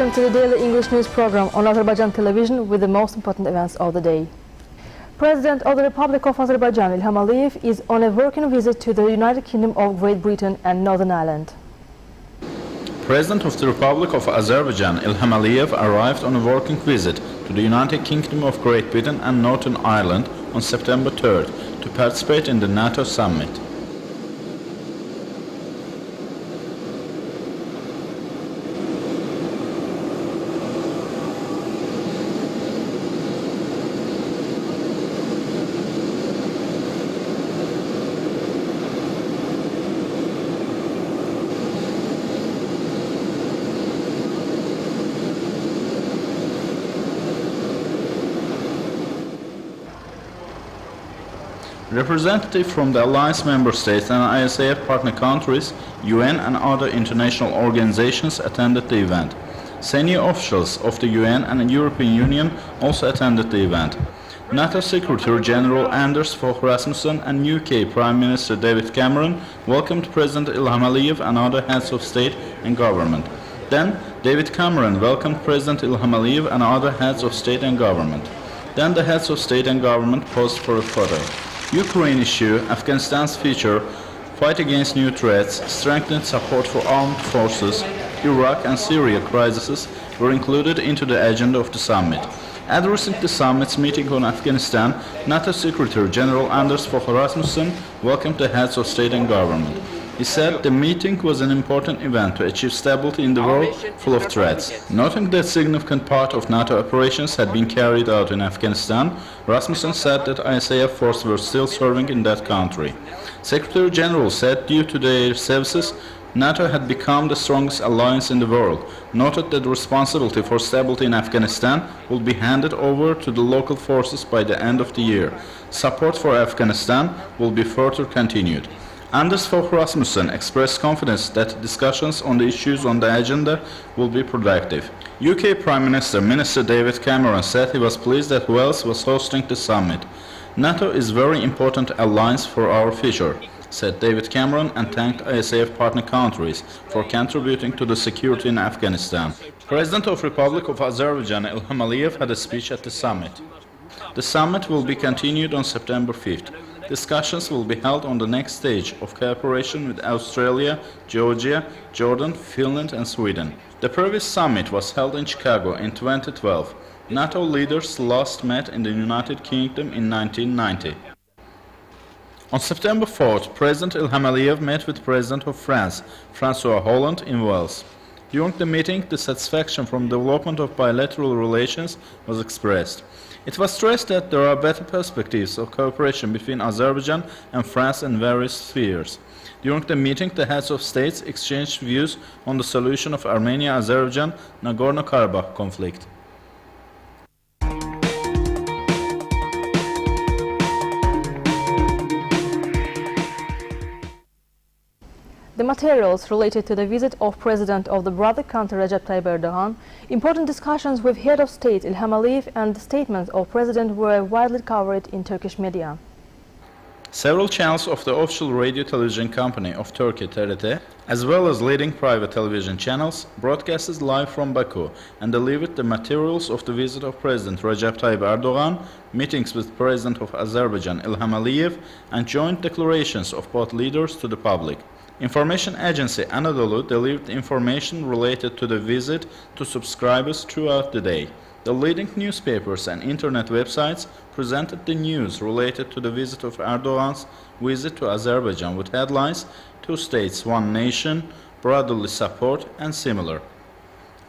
Welcome to the daily English news program on Azerbaijan television with the most important events of the day. President of the Republic of Azerbaijan, Ilham Aliyev, is on a working visit to the United Kingdom of Great Britain and Northern Ireland. President of the Republic of Azerbaijan, Ilham Aliyev, arrived on a working visit to the United Kingdom of Great Britain and Northern Ireland on September 3rd to participate in the NATO summit. Representatives from the Alliance member states and ISAF partner countries, UN and other international organizations attended the event. Senior officials of the UN and European Union also attended the event. NATO Secretary General Anders Fogh Rasmussen and UK Prime Minister David Cameron welcomed President Ilham Aliyev and other heads of state and government. Then, David Cameron welcomed President Ilham Aliyev and other heads of state and government. Then the heads of state and government posed for a photo. Ukraine issue, Afghanistan's future, fight against new threats, strengthened support for armed forces, Iraq and Syria crises were included into the agenda of the summit. Addressing the summit's meeting on Afghanistan, NATO Secretary General Anders Fogh Rasmussen welcomed the heads of state and government. He said the meeting was an important event to achieve stability in the world full of threats. Noting that a significant part of NATO operations had been carried out in Afghanistan, Rasmussen said that ISAF forces were still serving in that country. Secretary General said due to their services, NATO had become the strongest alliance in the world, noted that the responsibility for stability in Afghanistan will be handed over to the local forces by the end of the year. Support for Afghanistan will be further continued. Anders Fogh Rasmussen expressed confidence that discussions on the issues on the agenda will be productive. UK Prime Minister David Cameron said he was pleased that Wales was hosting the summit. NATO is a very important alliance for our future, said David Cameron, and thanked ISAF partner countries for contributing to the security in Afghanistan. President of Republic of Azerbaijan Ilham Aliyev had a speech at the summit. The summit will be continued on September 5th. Discussions will be held on the next stage of cooperation with Australia, Georgia, Jordan, Finland and Sweden. The previous summit was held in Chicago in 2012. NATO leaders last met in the United Kingdom in 1990. On September 4th, President Ilham Aliyev met with President of France, François Hollande, in Wales. During the meeting, the satisfaction from the development of bilateral relations was expressed. It was stressed that there are better perspectives of cooperation between Azerbaijan and France in various spheres. During the meeting, the heads of states exchanged views on the solution of Armenia-Azerbaijan Nagorno-Karabakh conflict. The materials related to the visit of President of the brother country Recep Tayyip Erdogan, important discussions with head of state Ilham Aliyev and the statements of President were widely covered in Turkish media. Several channels of the official radio television company of Turkey, TRT, as well as leading private television channels, broadcasted live from Baku and delivered the materials of the visit of President Recep Tayyip Erdogan, meetings with President of Azerbaijan Ilham Aliyev, and joint declarations of both leaders to the public. Information agency Anadolu delivered information related to the visit to subscribers throughout the day. The leading newspapers and internet websites presented the news related to the visit of Erdogan's visit to Azerbaijan with headlines "Two states, one nation," "Brotherly support," and similar.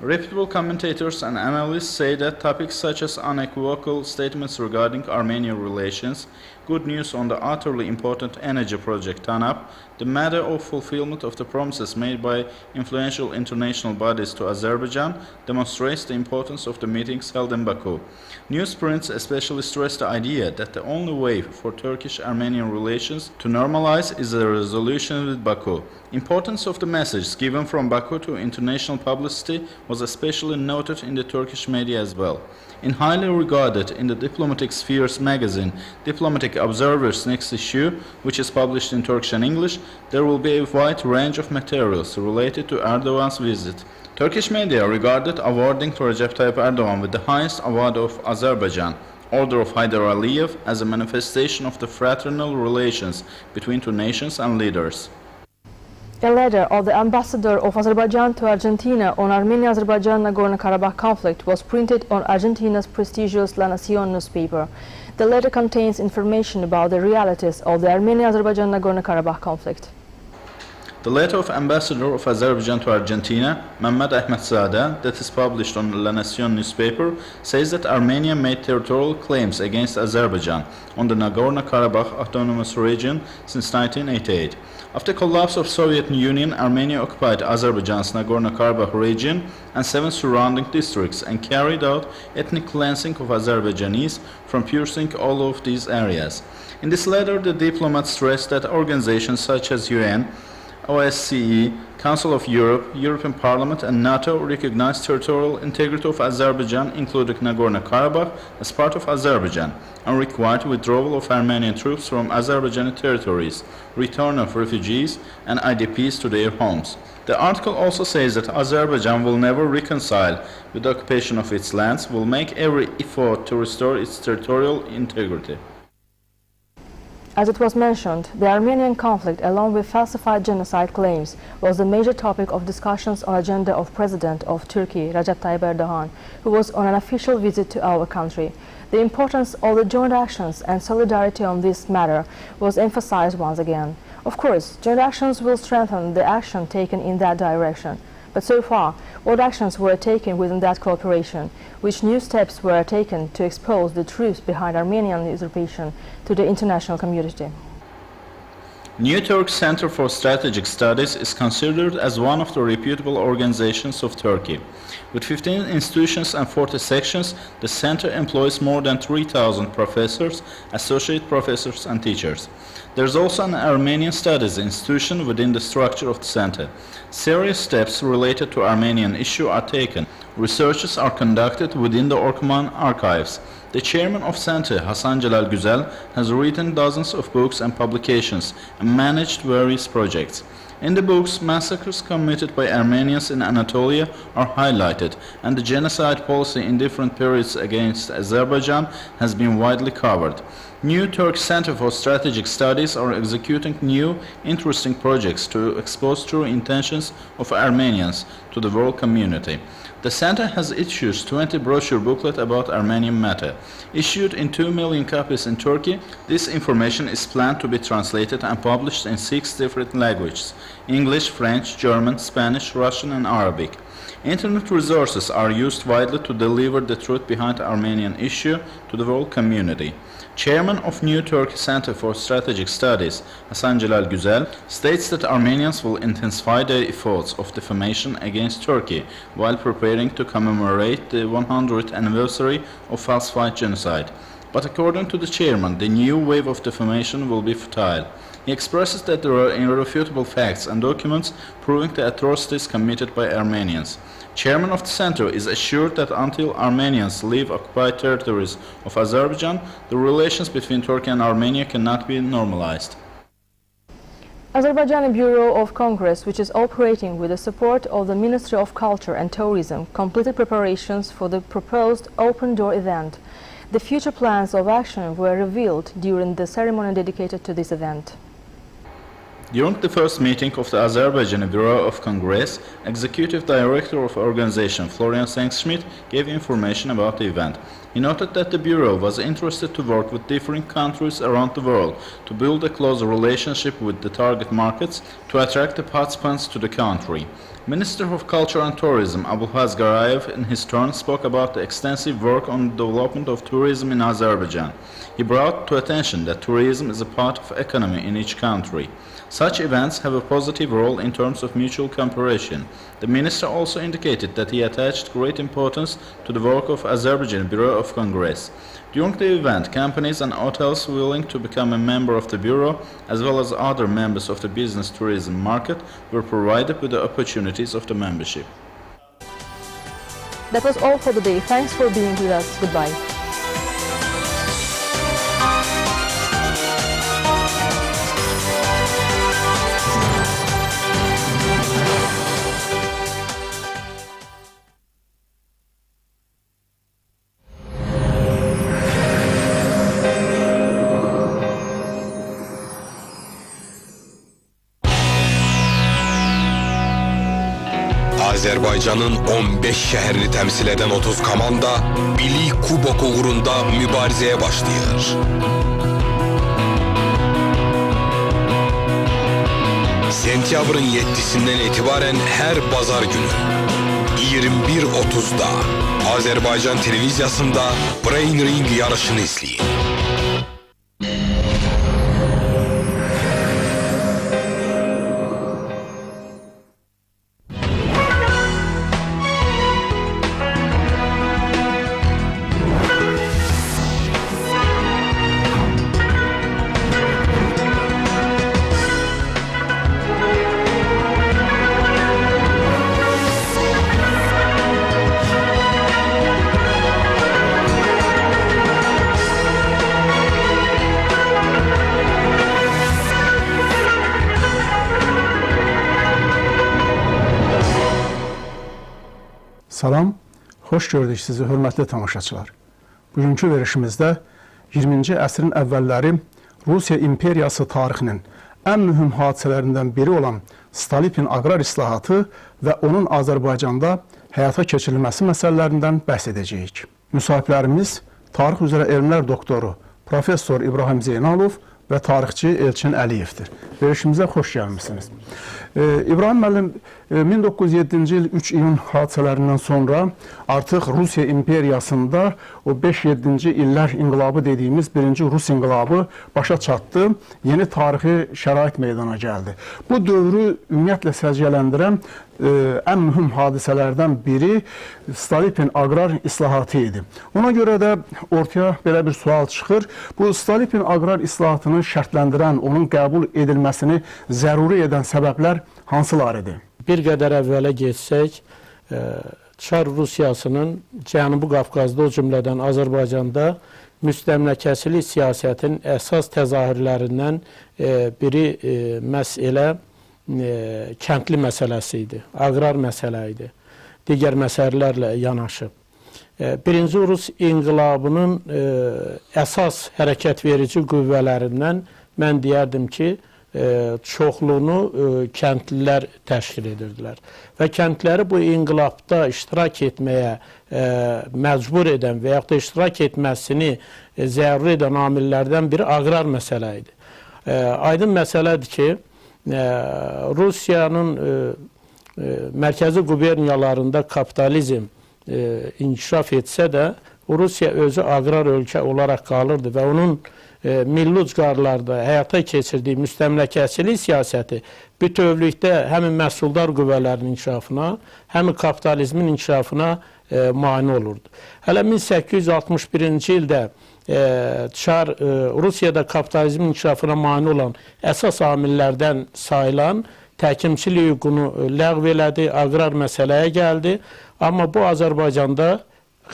Reputable commentators and analysts say that topics such as unequivocal statements regarding Armenian relations, good news on the utterly important energy project TANAP, the matter of fulfillment of the promises made by influential international bodies to Azerbaijan demonstrates the importance of the meetings held in Baku. Newsprints especially stress the idea that the only way for Turkish-Armenian relations to normalize is a resolution with Baku. Importance of the message given from Baku to international publicity was especially noted in the Turkish media as well. In highly regarded in the diplomatic spheres magazine Diplomatic Observer's next issue, which is published in Turkish and English, there will be a wide range of materials related to Erdogan's visit Turkish media regarded awarding to Recep Tayyip Erdogan with the highest award of Azerbaijan, Order of Haydar Aliyev, as a manifestation of the fraternal relations between two nations and leaders. A letter of the ambassador of Azerbaijan to Argentina on Armenia-Azerbaijan Nagorno-Karabakh conflict was printed on Argentina's prestigious La Nación newspaper. The letter contains information about the realities of the Armenia-Azerbaijan Nagorno-Karabakh conflict. The letter of ambassador of Azerbaijan to Argentina, Mehmet Ahmedzadeh, that is published on La Nación newspaper, says that Armenia made territorial claims against Azerbaijan on the Nagorno-Karabakh autonomous region since 1988. After collapse of Soviet Union, Armenia occupied Azerbaijan's Nagorno-Karabakh region and 7 surrounding districts and carried out ethnic cleansing of Azerbaijanis from purging all of these areas. In this letter, the diplomat stressed that organizations such as UN, OSCE, Council of Europe, European Parliament and NATO recognize territorial integrity of Azerbaijan, including Nagorno-Karabakh, as part of Azerbaijan, and required withdrawal of Armenian troops from Azerbaijani territories, return of refugees and IDPs to their homes. The article also says that Azerbaijan will never reconcile with the occupation of its lands, will make every effort to restore its territorial integrity. As it was mentioned, the Armenian conflict, along with falsified genocide claims, was the major topic of discussions on agenda of President of Turkey, Recep Tayyip Erdogan, who was on an official visit to our country. The importance of the joint actions and solidarity on this matter was emphasized once again. Of course, joint actions will strengthen the action taken in that direction. But so far, what actions were taken within that cooperation? Which new steps were taken to expose the truth behind Armenian usurpation to the international community? New Turk Center for Strategic Studies is considered as one of the reputable organizations of Turkey. With 15 institutions and 40 sections, the center employs more than 3,000 professors, associate professors and teachers. There is also an Armenian Studies institution within the structure of the center. Serious steps related to Armenian issue are taken. Researches are conducted within the Orkuman archives. The chairman of Center, Hasan Celal Güzel, has written dozens of books and publications and managed various projects. In the books, massacres committed by Armenians in Anatolia are highlighted, and the genocide policy in different periods against Azerbaijan has been widely covered. New Turk Center for Strategic Studies are executing new, interesting projects to expose true intentions of Armenians to the world community. The center has issued 20 brochure booklet about Armenian matter. Issued in 2 million copies in Turkey, this information is planned to be translated and published in 6 different languages: English, French, German, Spanish, Russian and Arabic. Internet resources are used widely to deliver the truth behind the Armenian issue to the world community. Chairman of New Turkey Center for Strategic Studies, Hasan Celal Güzel, states that Armenians will intensify their efforts of defamation against Turkey while preparing to commemorate the 100th anniversary of falsified genocide. But according to the chairman, the new wave of defamation will be futile. He expresses that there are irrefutable facts and documents proving the atrocities committed by Armenians. Chairman of the center is assured that until Armenians leave occupied territories of Azerbaijan, the relations between Turkey and Armenia cannot be normalized. Azerbaijani Bureau of Congress, which is operating with the support of the Ministry of Culture and Tourism, completed preparations for the proposed open door event. The future plans of action were revealed during the ceremony dedicated to this event. During the first meeting of the Azerbaijani Bureau of Congress, Executive Director of the organization Florian Sengschmidt gave information about the event. He noted that the Bureau was interested to work with different countries around the world to build a close relationship with the target markets to attract the participants to the country. Minister of Culture and Tourism Abulhaz Garayev in his turn spoke about the extensive work on the development of tourism in Azerbaijan. He brought to attention that tourism is a part of economy in each country. Such events have a positive role in terms of mutual cooperation. The minister also indicated that he attached great importance to the work of Azerbaijan Bureau of Congress. During the event, companies and hotels willing to become a member of the Bureau, as well as other members of the business tourism market, were provided with the opportunities of the membership. That was all for the day. Thanks for being with us. Goodbye. Azerbaycan'ın 15 şehrini temsil eden 30 komanda Birlik Kubok uğrunda mübarizeye başlayır. Sentyabrın 7'sinden itibaren her pazar günü 21:30'da Azerbaycan televizyasında Brain Ring yarışını izleyin. Salam, xoş gördük sizi, hörmətli tamaşaçılar. Bugünkü verişimizdə 20-ci əsrin əvvəlləri Rusiya imperiyası tarixinin ən mühüm hadisələrindən biri olan Stolypin aqrar islahatı və onun Azərbaycanda həyata keçirilməsi məsələlərindən bəhs edəcəyik. Müsahiblərimiz tarix üzrə elmlər doktoru Professor İbrahim Zeynalov və tarixçi Elçin Əliyevdir. Verişimizə xoş gəlmişsiniz. İbrahim müəllim, 1907-ci il 3 iyun hadisələrindən sonra artıq Rusiya imperiyasında o 5-7-ci illər inqilabı dediyimiz birinci Rus inqilabı başa çatdı, yeni tarixi şərait meydana gəldi. Bu dövrü ümumiyyətlə səciyyələndirən ən mühüm hadisələrdən biri Stolypin aqrar islahatı idi. Ona görə də ortaya belə bir sual çıxır. Bu Stolypin aqrar islahatını şərtləndirən, onun qəbul edilməsini zəruri edən səbəblər hansılarıdır? Bir qədər əvvələ geçsək, Çar Rusiyasının Cənubi Qafqazda, o cümlədən Azərbaycanda müstəmləkəçilik siyasətin əsas təzahürlərindən biri məhz elə kəndli məsələsi idi, aqrar məsələ idi, digər məsələlərlə yanaşıb. Birinci Rus inqilabının əsas hərəkət verici qüvvələrindən mən deyərdim ki, çoxluğunu kəndlilər təşkil edirdilər. Və kəndləri bu inqilabda iştirak etməyə məcbur edən və yaxud da iştirak etməsini zəruri edən amillərdən biri aqrar məsələ idi. Aydın məsələdir ki, Rusiyanın mərkəzi quberniyalarında kapitalizm inkişaf etsə də, Rusiya özü aqrar ölkə olaraq qalırdı və onun milli ucqarlarda həyata keçirdiyi müstəmləkəçilik siyasəti bütövlükdə həmin məhsuldar qüvvələrin inkişafına, həmin kapitalizmin inkişafına mane olurdu. Hələ 1861-ci ildə Çar Rusiyada kapitalizmin inkişafına mane olan əsas amillərdən sayılan təhkimçilik hüququnu ləğv elədi, aqrar məsələyə gəldi. Amma bu Azərbaycanda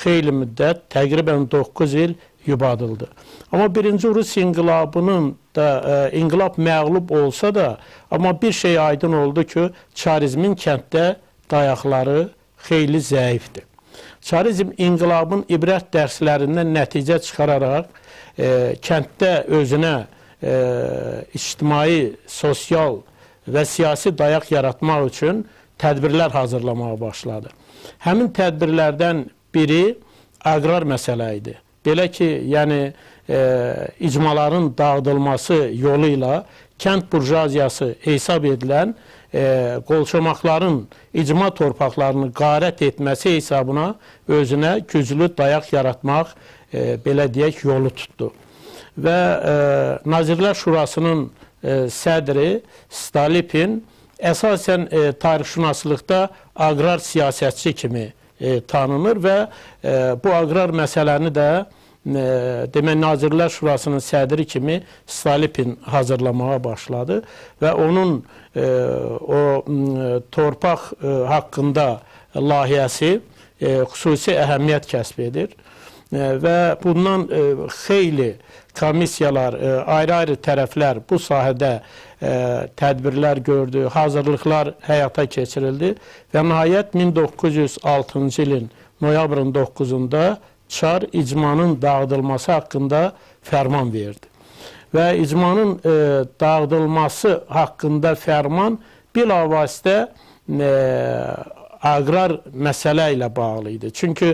xeyli müddət, təqribən 9 il yubadıldı. Amma birinci Rus inqilabının da inqilab məğlub olsa da, amma bir şey aydın oldu ki, çarizmin kənddə dayaqları xeyli zəifdir. Çarizm inqilabın ibrət dərslərindən nəticə çıxararaq kənddə özünə ictimai, sosial və siyasi dayaq yaratmaq üçün tədbirlər hazırlamağa başladı. Həmin tədbirlərdən biri aqrar məsələ idi. Belə ki, yəni icmaların dağıdılması yolu ilə kənd burjaziyası hesab edilən qolçomaqların icma torpaqlarını qarət etməsi hesabına özünə güclü dayaq yaratmaq, belə deyək, yolu tutdu. Və Nazirlər Şurasının sədri Stolypin əsasən tarixşünaslıqda aqrar siyasətçi kimi tanınır və bu aqrar məsələni də demək Nazirlər Şurasının sədri kimi Stolypin hazırlamağa başladı və onun o torpaq haqqında layihəsi xüsusi əhəmiyyət kəsb edir və bundan xeyli komissiyalar, ayrı-ayrı tərəflər bu sahədə tədbirlər gördü, hazırlıqlar həyata keçirildi və nəhayət 1906-cı ilin noyabrın 9-da Çar icmanın dağıdılması haqqında fərman verdi. Və icmanın dağıdılması haqqında fərman bilavasitə aqrar məsələ ilə bağlı idi. Çünki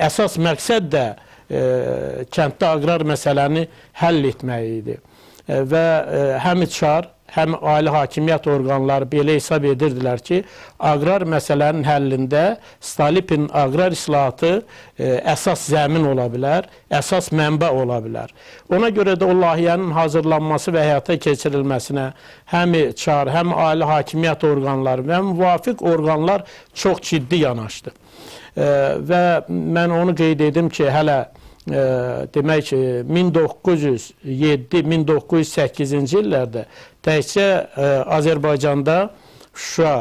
əsas məqsəd də kənddə aqrar məsələni həll etmək idi. Və həm çar, həm ali hakimiyyət orqanları belə hesab edirdilər ki, aqrar məsələnin həllində Stolypin aqrar islahatı əsas zəmin ola bilər, əsas mənbə ola bilər. Ona görə də o layihənin hazırlanması və həyata keçirilməsinə həm çar, həm ali hakimiyyət orqanları və müvafiq orqanlar çox ciddi yanaşdı. Və mən onu qeyd edim ki, hələ demək 1907-1908-ci illərdə təkcə Azərbaycanda Şuşa,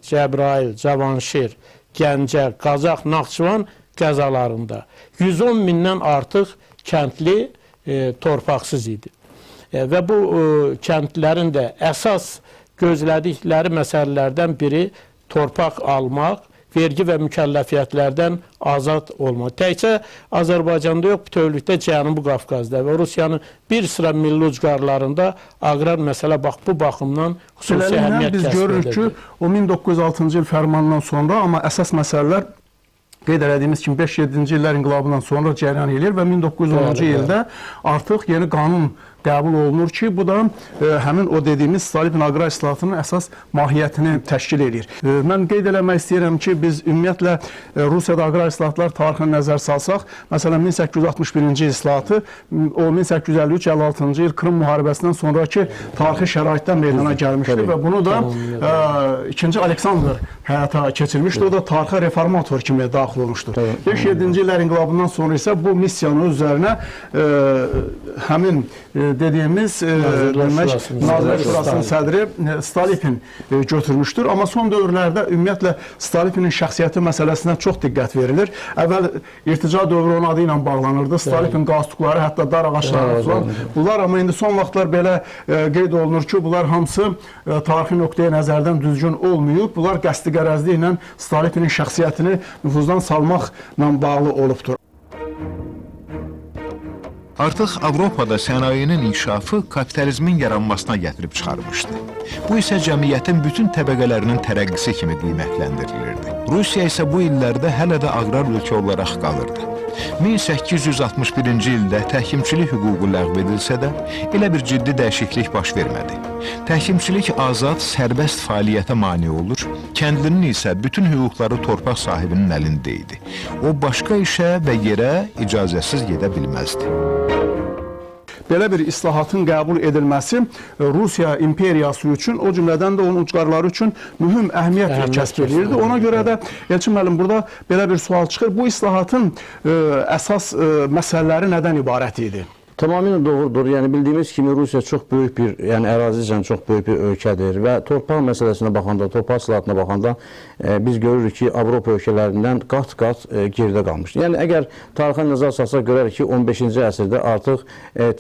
Cəbrayıl, Cavanşir, Gəncə, Qazax, Naxçıvan qəzalarında 110 mindən artıq kəndli torpaqsız idi. Və bu kəndlərin də əsas gözlədikləri məsələlərdən biri torpaq almaq, vergi və mükəlləfiyyətlərdən azad olmaq. Təkcə Azərbaycanda yox, bütövlükdə Cənubi Qafqazda və Rusiyanın bir sıra milli ucqarlarında aqrar məsələ bu baxımdan xüsusi əhəmiyyət kəsb edir. Biz görürük ki, o 1906-cı il fərmanından sonra, amma əsas məsələlər qeyd elədiyimiz kimi 5-7-ci illər inqilabından sonra cəryan edir və 1910-cu ildə artıq yeni qanun qəbul olunur ki, bu da həmin o dediyimiz Stolypin aqrar islahatının əsas mahiyyətini təşkil edir. Mən qeyd eləmək istəyirəm ki, biz ümumiyyətlə Rusiyada aqrar islahatlar tarixini nəzər salsaq, məsələn 1861-ci islahatı o 1853-56-cı il Krım müharibəsindən sonraki tarixi şəraitdən meydana gəlmişdir və bunu da 2-ci Aleksandr həyata keçirmişdir. O da tarixə reformator kimi daxil olmuşdur. 5-7-ci illər inqilabından sonra isə bu missiyanın üzərinə həmin dediyimiz Nazirlər Şurasının sədri Stolypin götürmüşdür. Amma son dövrlərdə ümumiyyətlə Stolypinin şəxsiyyəti məsələsinə çox diqqət verilir. Əvvəl irtica dövrü onun adı ilə bağlanırdı. Stolypin qalstukları, hətta dar ağacları falan. Bunlar amma indi son vaxtlar belə qeyd olunur ki, bunlar hamısı tarixi nöqteyə nəzərdən düzgün olmayıb. Bunlar qəsdi qərəzli ilə Stolypinin şəxsiyyətini nüfuzdan salmaqla bağlı olubdur. Artıq Avropada sənayinin inkişafı kapitalizmin yaranmasına gətirib çıxarmışdı. Bu isə cəmiyyətin bütün təbəqələrinin tərəqqisi kimi qiymətləndirilirdi. Rusiya isə bu illərdə hələ də aqrar ölkə olaraq qalırdı. 1861-ci ildə təhkimçilik hüququ ləğv edilsə də, elə bir ciddi dəyişiklik baş vermədi. Təhkimçilik azad, sərbəst fəaliyyətə mane olur, kəndlinin isə bütün hüquqları torpaq sahibinin əlində idi. O, başqa işə və yerə icazəsiz gedə bilməzdi. Belə bir islahatın qəbul edilməsi Rusiya imperiyası üçün, o cümlədən də onun ucqarları üçün mühüm əhəmiyyət kəsb edirdi. Ona görə də Elçin müəllim, burada belə bir sual çıxır. Bu islahatın əsas məsələləri nədən ibarət idi? Tamamilə doğrudur. Yəni bildiyimiz kimi Rusiya çox böyük bir, yəni ərazicən çox böyük bir ölkədir və torpaq məsələsinə baxanda, torpaq islahatına baxanda biz görürük ki, Avropa ölkələrindən qat-qat geridə qalmışdır. Yəni əgər tarixə nəzər salsaq görərik ki, 15-ci əsrdə artıq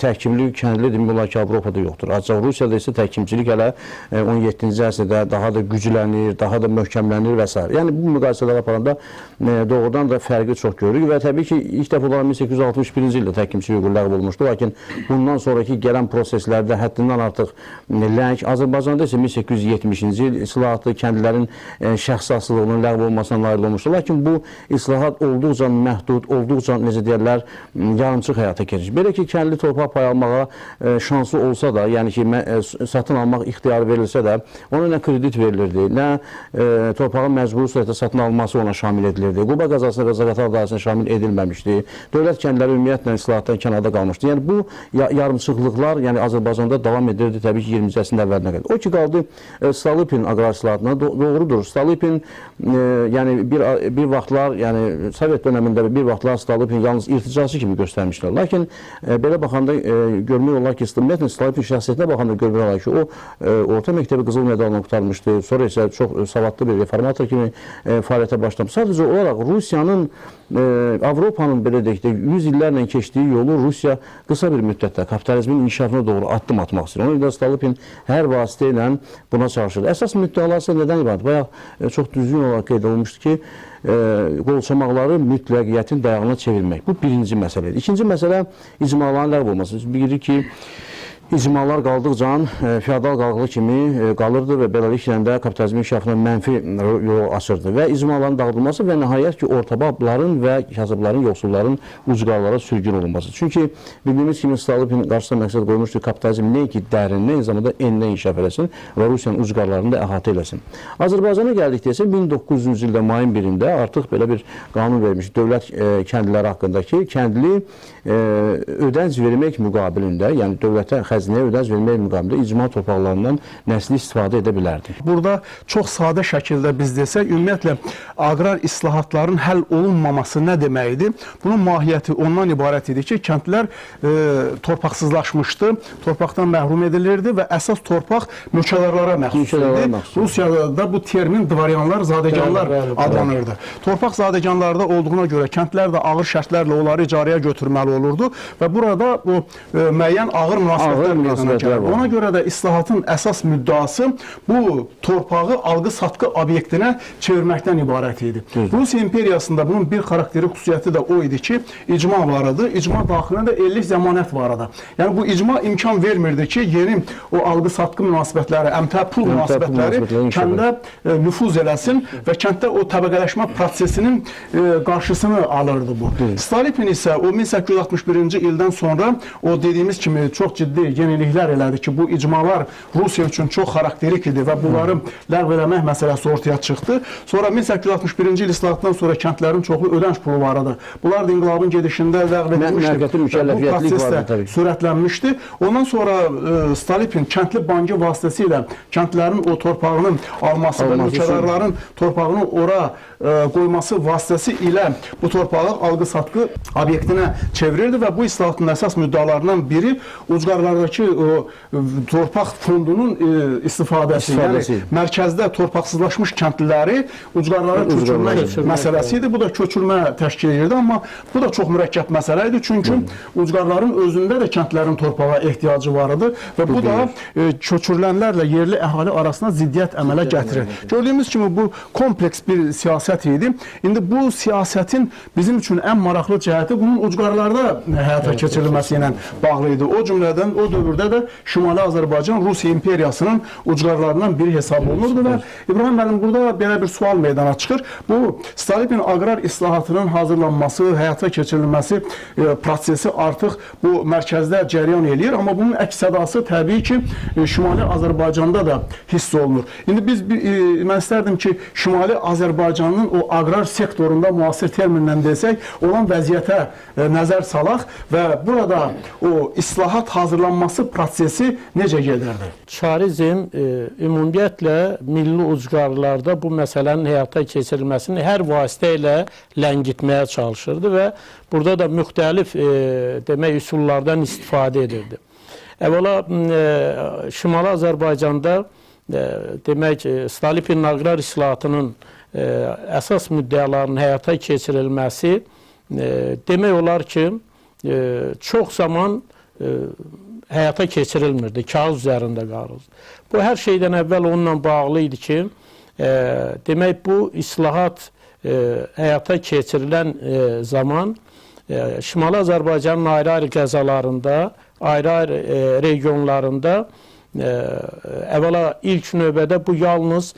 təhkimli, kəndli demək olar ki, Avropada yoxdur. Ancaq Rusiyada isə təhkimçilik hələ 17-ci əsrdə daha da güclənir, daha da möhkəmlənir və s. Yəni bu müqayisələr aparanda doğrudan da fərqi çox görürük və təbii ki, ilk dəfə olaraq 1861-ci ildə təhkimçilik hüququ ləğv olmuşdur. Lakin bundan sonraki gələn proseslərdə həddindən artıq ləng, Azərbaycanda isə 1870-ci il islahatı kəndlilərin şəxsi asılılığının ləğv olmasına nail olmuşdur. Lakin bu islahat olduqca məhdud, olduqca, necə deyərlər, yarımçıq həyata keçir. Belə ki, kəndli torpaq pay almağa şansı olsa da, yəni ki, satın almaq ixtiyarı verilsə də, ona nə kredit verilirdi, nə torpağın məcburi surətdə satın alması ona şamil edilirdi. Quba qəzasına və Zaqatala dairəsinə şamil edilməmişdi. Dövlət kəndləri ümumiyyətlə islahatdan kənarda qalmışdı. Yəni bu yarımçıqlıqlar, yəni Azərbaycanda davam edirdi təbii ki 20-ci əsrin əvvəlinə qədər. O ki qaldı Stolypin aqrar islahatına, doğrudur. Stolypin yəni bir vaxtlar, yəni Sovet dövründə bir vaxtlar Stolypin yalnız irticası kimi göstərmişlər. Lakin belə baxanda görmək olar ki, ümumiyyətlə Stolypin şəxsiyyətinə baxanda görmək olar ki, o orta məktəbi qızıl medalına qurtarmışdı. Sonra isə çox savadlı bir reformator kimi fəaliyyətə başlamış. Sadəcə olaraq Rusiyanın Avropanın belə deyək də 100 illərlə keçdiyi yolu Rusiya qısa bir müddətdə kapitalizmin inkişafına doğru addım atmaq istəyir. Ona görə Stolypin hər vasitə ilə buna çalışır. Əsas müddəalarsa nədən ibarət? Bayaq çox düzgün olaraq qeyd olunmuşdur ki, qolçamaqları mütləqiyyətin dayağına çevirmək. Bu birinci məsələdir. İkinci məsələ icmaların ləğv olması. Biz bilirik ki, icmalar qaldıqca feodal qalğı kimi qalırdı və beləliklə də kapitalizmin inkişafına mənfi yol açırdı və icmaların dağıdılması və nəhayət ki, ortababların və kasıbların, yoxsulların ucqarlara sürgün olunması. Çünki bildiyimiz kimi Stalin qarşısına məqsəd qoymuşdu, kapitalizm nəinki dərindən, eyni zamanda enindən inkişaf eləsin və Rusiyanın ucqarlarını da əhatə eləsin. Azərbaycana gəldikdə isə 1900-cü ildə mayın 1-də artıq belə bir qanun vermiş dövlət kəndliləri haqqındakı kəndli ödənc vermək müqabilində, yəni dövlətə xəzinəyə ödənc vermək müqabilində icma torpaqlarından nəsli istifadə edə bilərdi. Burada çox sadə şəkildə biz desək, ümumiyyətlə aqrar islahatların həll olunmaması nə deməkdir? Bunun mahiyyəti ondan ibarət idi ki, kəndlilər torpaqsızlaşmışdı, torpaqdan məhrum edilirdi və əsas torpaq mülkədarlara məxsus idi. Rusiyada bu termin dvaryanlar, zadəganlar adlanırdı. Torpaq zadəganlarda olduğuna görə kəndlər də ağır şərtlərlə onları icarəyə götürməli olurdu və burada bu müəyyən ağır münasibətlər meydana gəlir. Ona görə də islahatın əsas müddəası bu torpağı alqı-satqı obyektinə çevirməkdən ibarət idi. Rusiya imperiyasında bunun bir xarakteri xüsusiyyəti də o idi ki, icma var idi. İcma daxilində də illik zəmanət var idi. Yəni bu icma imkan vermirdi ki, yeni o alqı-satqı münasibətləri, əmtəə pul münasibətləri kəndə nüfuz eləsin və kənddə o təbəqələşmə prosesinin qarşısını alırdı bu. Stalin isə o 1861-ci ildən sonra o dediyimiz kimi çox ciddi yeniliklər elədi ki, bu icmalar Rusiya üçün çox xarakterik idi və bunları ləğv eləmək məsələsi ortaya çıxdı. Sonra 1861-ci il islahatından sonra kəndlərin çoxu ödənç pulu var idi. Bunlar da inqilabın gedişində ləğv edilmişdi. Bu proses də sürətlənmişdi. Ondan sonra Stalin kəndli bankı vasitəsilə kəndlərin o torpağının alması və mülkədarların torpağını ora qoyması vasitəsi ilə bu torpağı alqı-satqı obyektinə çevirirdi və bu islahatın əsas müddəalarından biri ucqarlardakı torpaq fondunun istifadəsi. Yəni mərkəzdə torpaqsızlaşmış kəndliləri ucqarlara köçürmək məsələsi idi. Bu da köçürmə təşkil edirdi, amma bu da çox mürəkkəb məsələ idi. Çünki ucqarların özündə də kəndlərin torpağa ehtiyacı var idi və bu da köçürülənlərlə yerli əhali arasında ziddiyyət əmələ gətirir. Gördüyümüz kimi bu kompleks bir siyasət idi. İndi bu siyasətin bizim üçün ən maraqlı cəhəti bunun ucqarlarda həyata keçirilməsi ilə bağlı idi. O cümlədən o dövrdə də Şimali Azərbaycan Rusiya imperiyasının ucqarlarından biri hesab olunurdu və İbrahim müəllim burada belə bir sual meydana çıxır. Bu Stalin aqrar islahatının hazırlanması, həyata keçirilməsi prosesi artıq bu mərkəzdə cərəyan eləyir, amma bunun əks-sədası təbii ki, Şimali Azərbaycanda da hiss olunur. İndi mən istərdim ki, Şimali Azərbaycanın o aqrar sektorunda müasir terminlə desək, olan vəziyyətə nəzər salaq və burada o islahat hazırlanması prosesi necə gedərdi? Çarizm ümumiyyətlə milli ucqarlarda bu məsələnin həyata keçirilməsini hər vasitə ilə ləngitməyə çalışırdı və burada da müxtəlif demək üsullardan istifadə edirdi. Əvvəla Şimali Azərbaycanda demək Stalin aqrar islahatının əsas müddəalarının həyata keçirilməsi demək olar ki, çox zaman həyata keçirilmirdi, kağız üzərində qalırdı. Bu hər şeydən əvvəl onunla bağlı idi ki, demək bu islahat həyata keçirilən zaman Şimali Azərbaycanın ayrı-ayrı qəzalarında, ayrı-ayrı regionlarında əvvəla ilk növbədə bu yalnız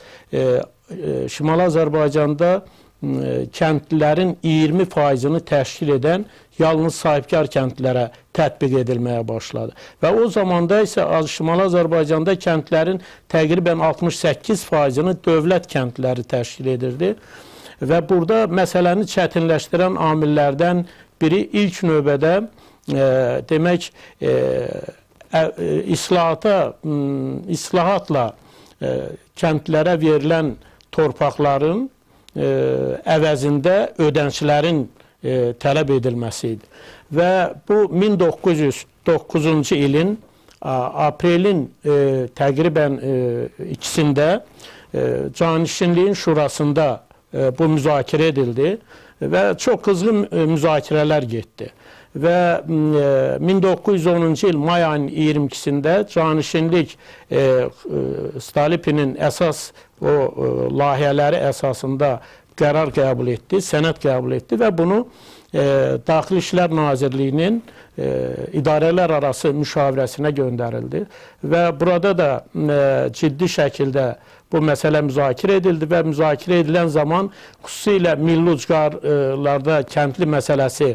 Şimali Azərbaycanda kəndlilərin 20%-ni təşkil edən yalnız sahibkar kəndlərə tətbiq edilməyə başladı. Və o zamanda isə Şimali Azərbaycanda kəndlərin təqribən 68%-ni dövlət kəndləri təşkil edirdi. Və burada məsələni çətinləşdirən amillərdən biri ilk növbədə demək islahatla kəndlərə verilən torpaqların əvəzində ödənçlərin tələb edilməsi idi. Və bu 1909-cu ilin aprelin təqribən ikisində Canişinliyin Şurasında bu müzakirə edildi və çox qızğın müzakirələr getdi. Və 1910-cu il may ayının 22-sində Canişinlik Stalinin əsas o layihələri əsasında qərar qəbul etdi, sənəd qəbul etdi və bunu Daxili İşlər Nazirliyinin idarələr arası müşavirəsinə göndərildi və burada da ciddi şəkildə bu məsələ müzakirə edildi və müzakirə edilən zaman xüsusilə milli ucqarlarda kəndli məsələsi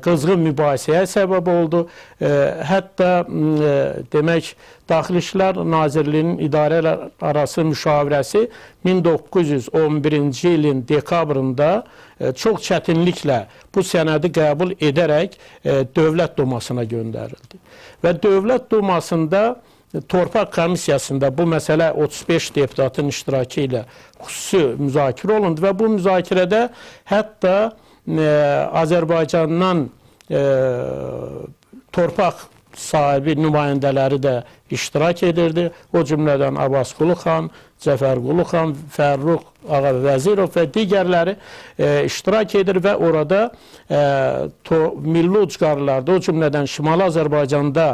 qızğın mübahisəyə səbəb oldu. Hətta demək, Daxili İşlər Nazirliyinin idarələr arası müşavirəsi 1911-ci ilin dekabrında çox çətinliklə bu sənədi qəbul edərək Dövlət Dumasına göndərildi. Və Dövlət Dumasında Torpaq Komissiyasında bu məsələ 35 deputatın iştirakı ilə xüsusi müzakirə olundu və bu müzakirədə hətta Azərbaycandan torpaq sahibi nümayəndələri də iştirak edirdi. O cümlədən Abbasqulu xan, Cəfərqulu xan, Fərruq Ağa Vəzirov və digərləri iştirak edir və orada milli ucqarlarda, o cümlədən Şimali Azərbaycanda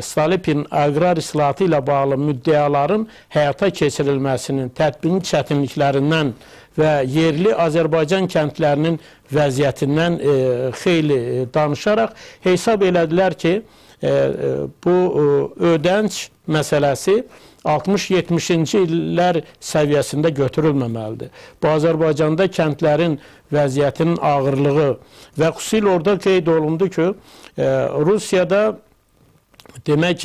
Stalipin aqrar islahatı ilə bağlı müddəaların həyata keçirilməsinin tətbiqin çətinliklərindən və yerli Azərbaycan kəndlərinin vəziyyətindən xeyli danışaraq hesab elədilər ki, bu ödənç məsələsi 60-70-ci illər səviyyəsində götürülməməlidir. Bu, Azərbaycanda kəndlərin vəziyyətinin ağırlığı və xüsusilə orada qeyd olundu ki, Rusiyada demək,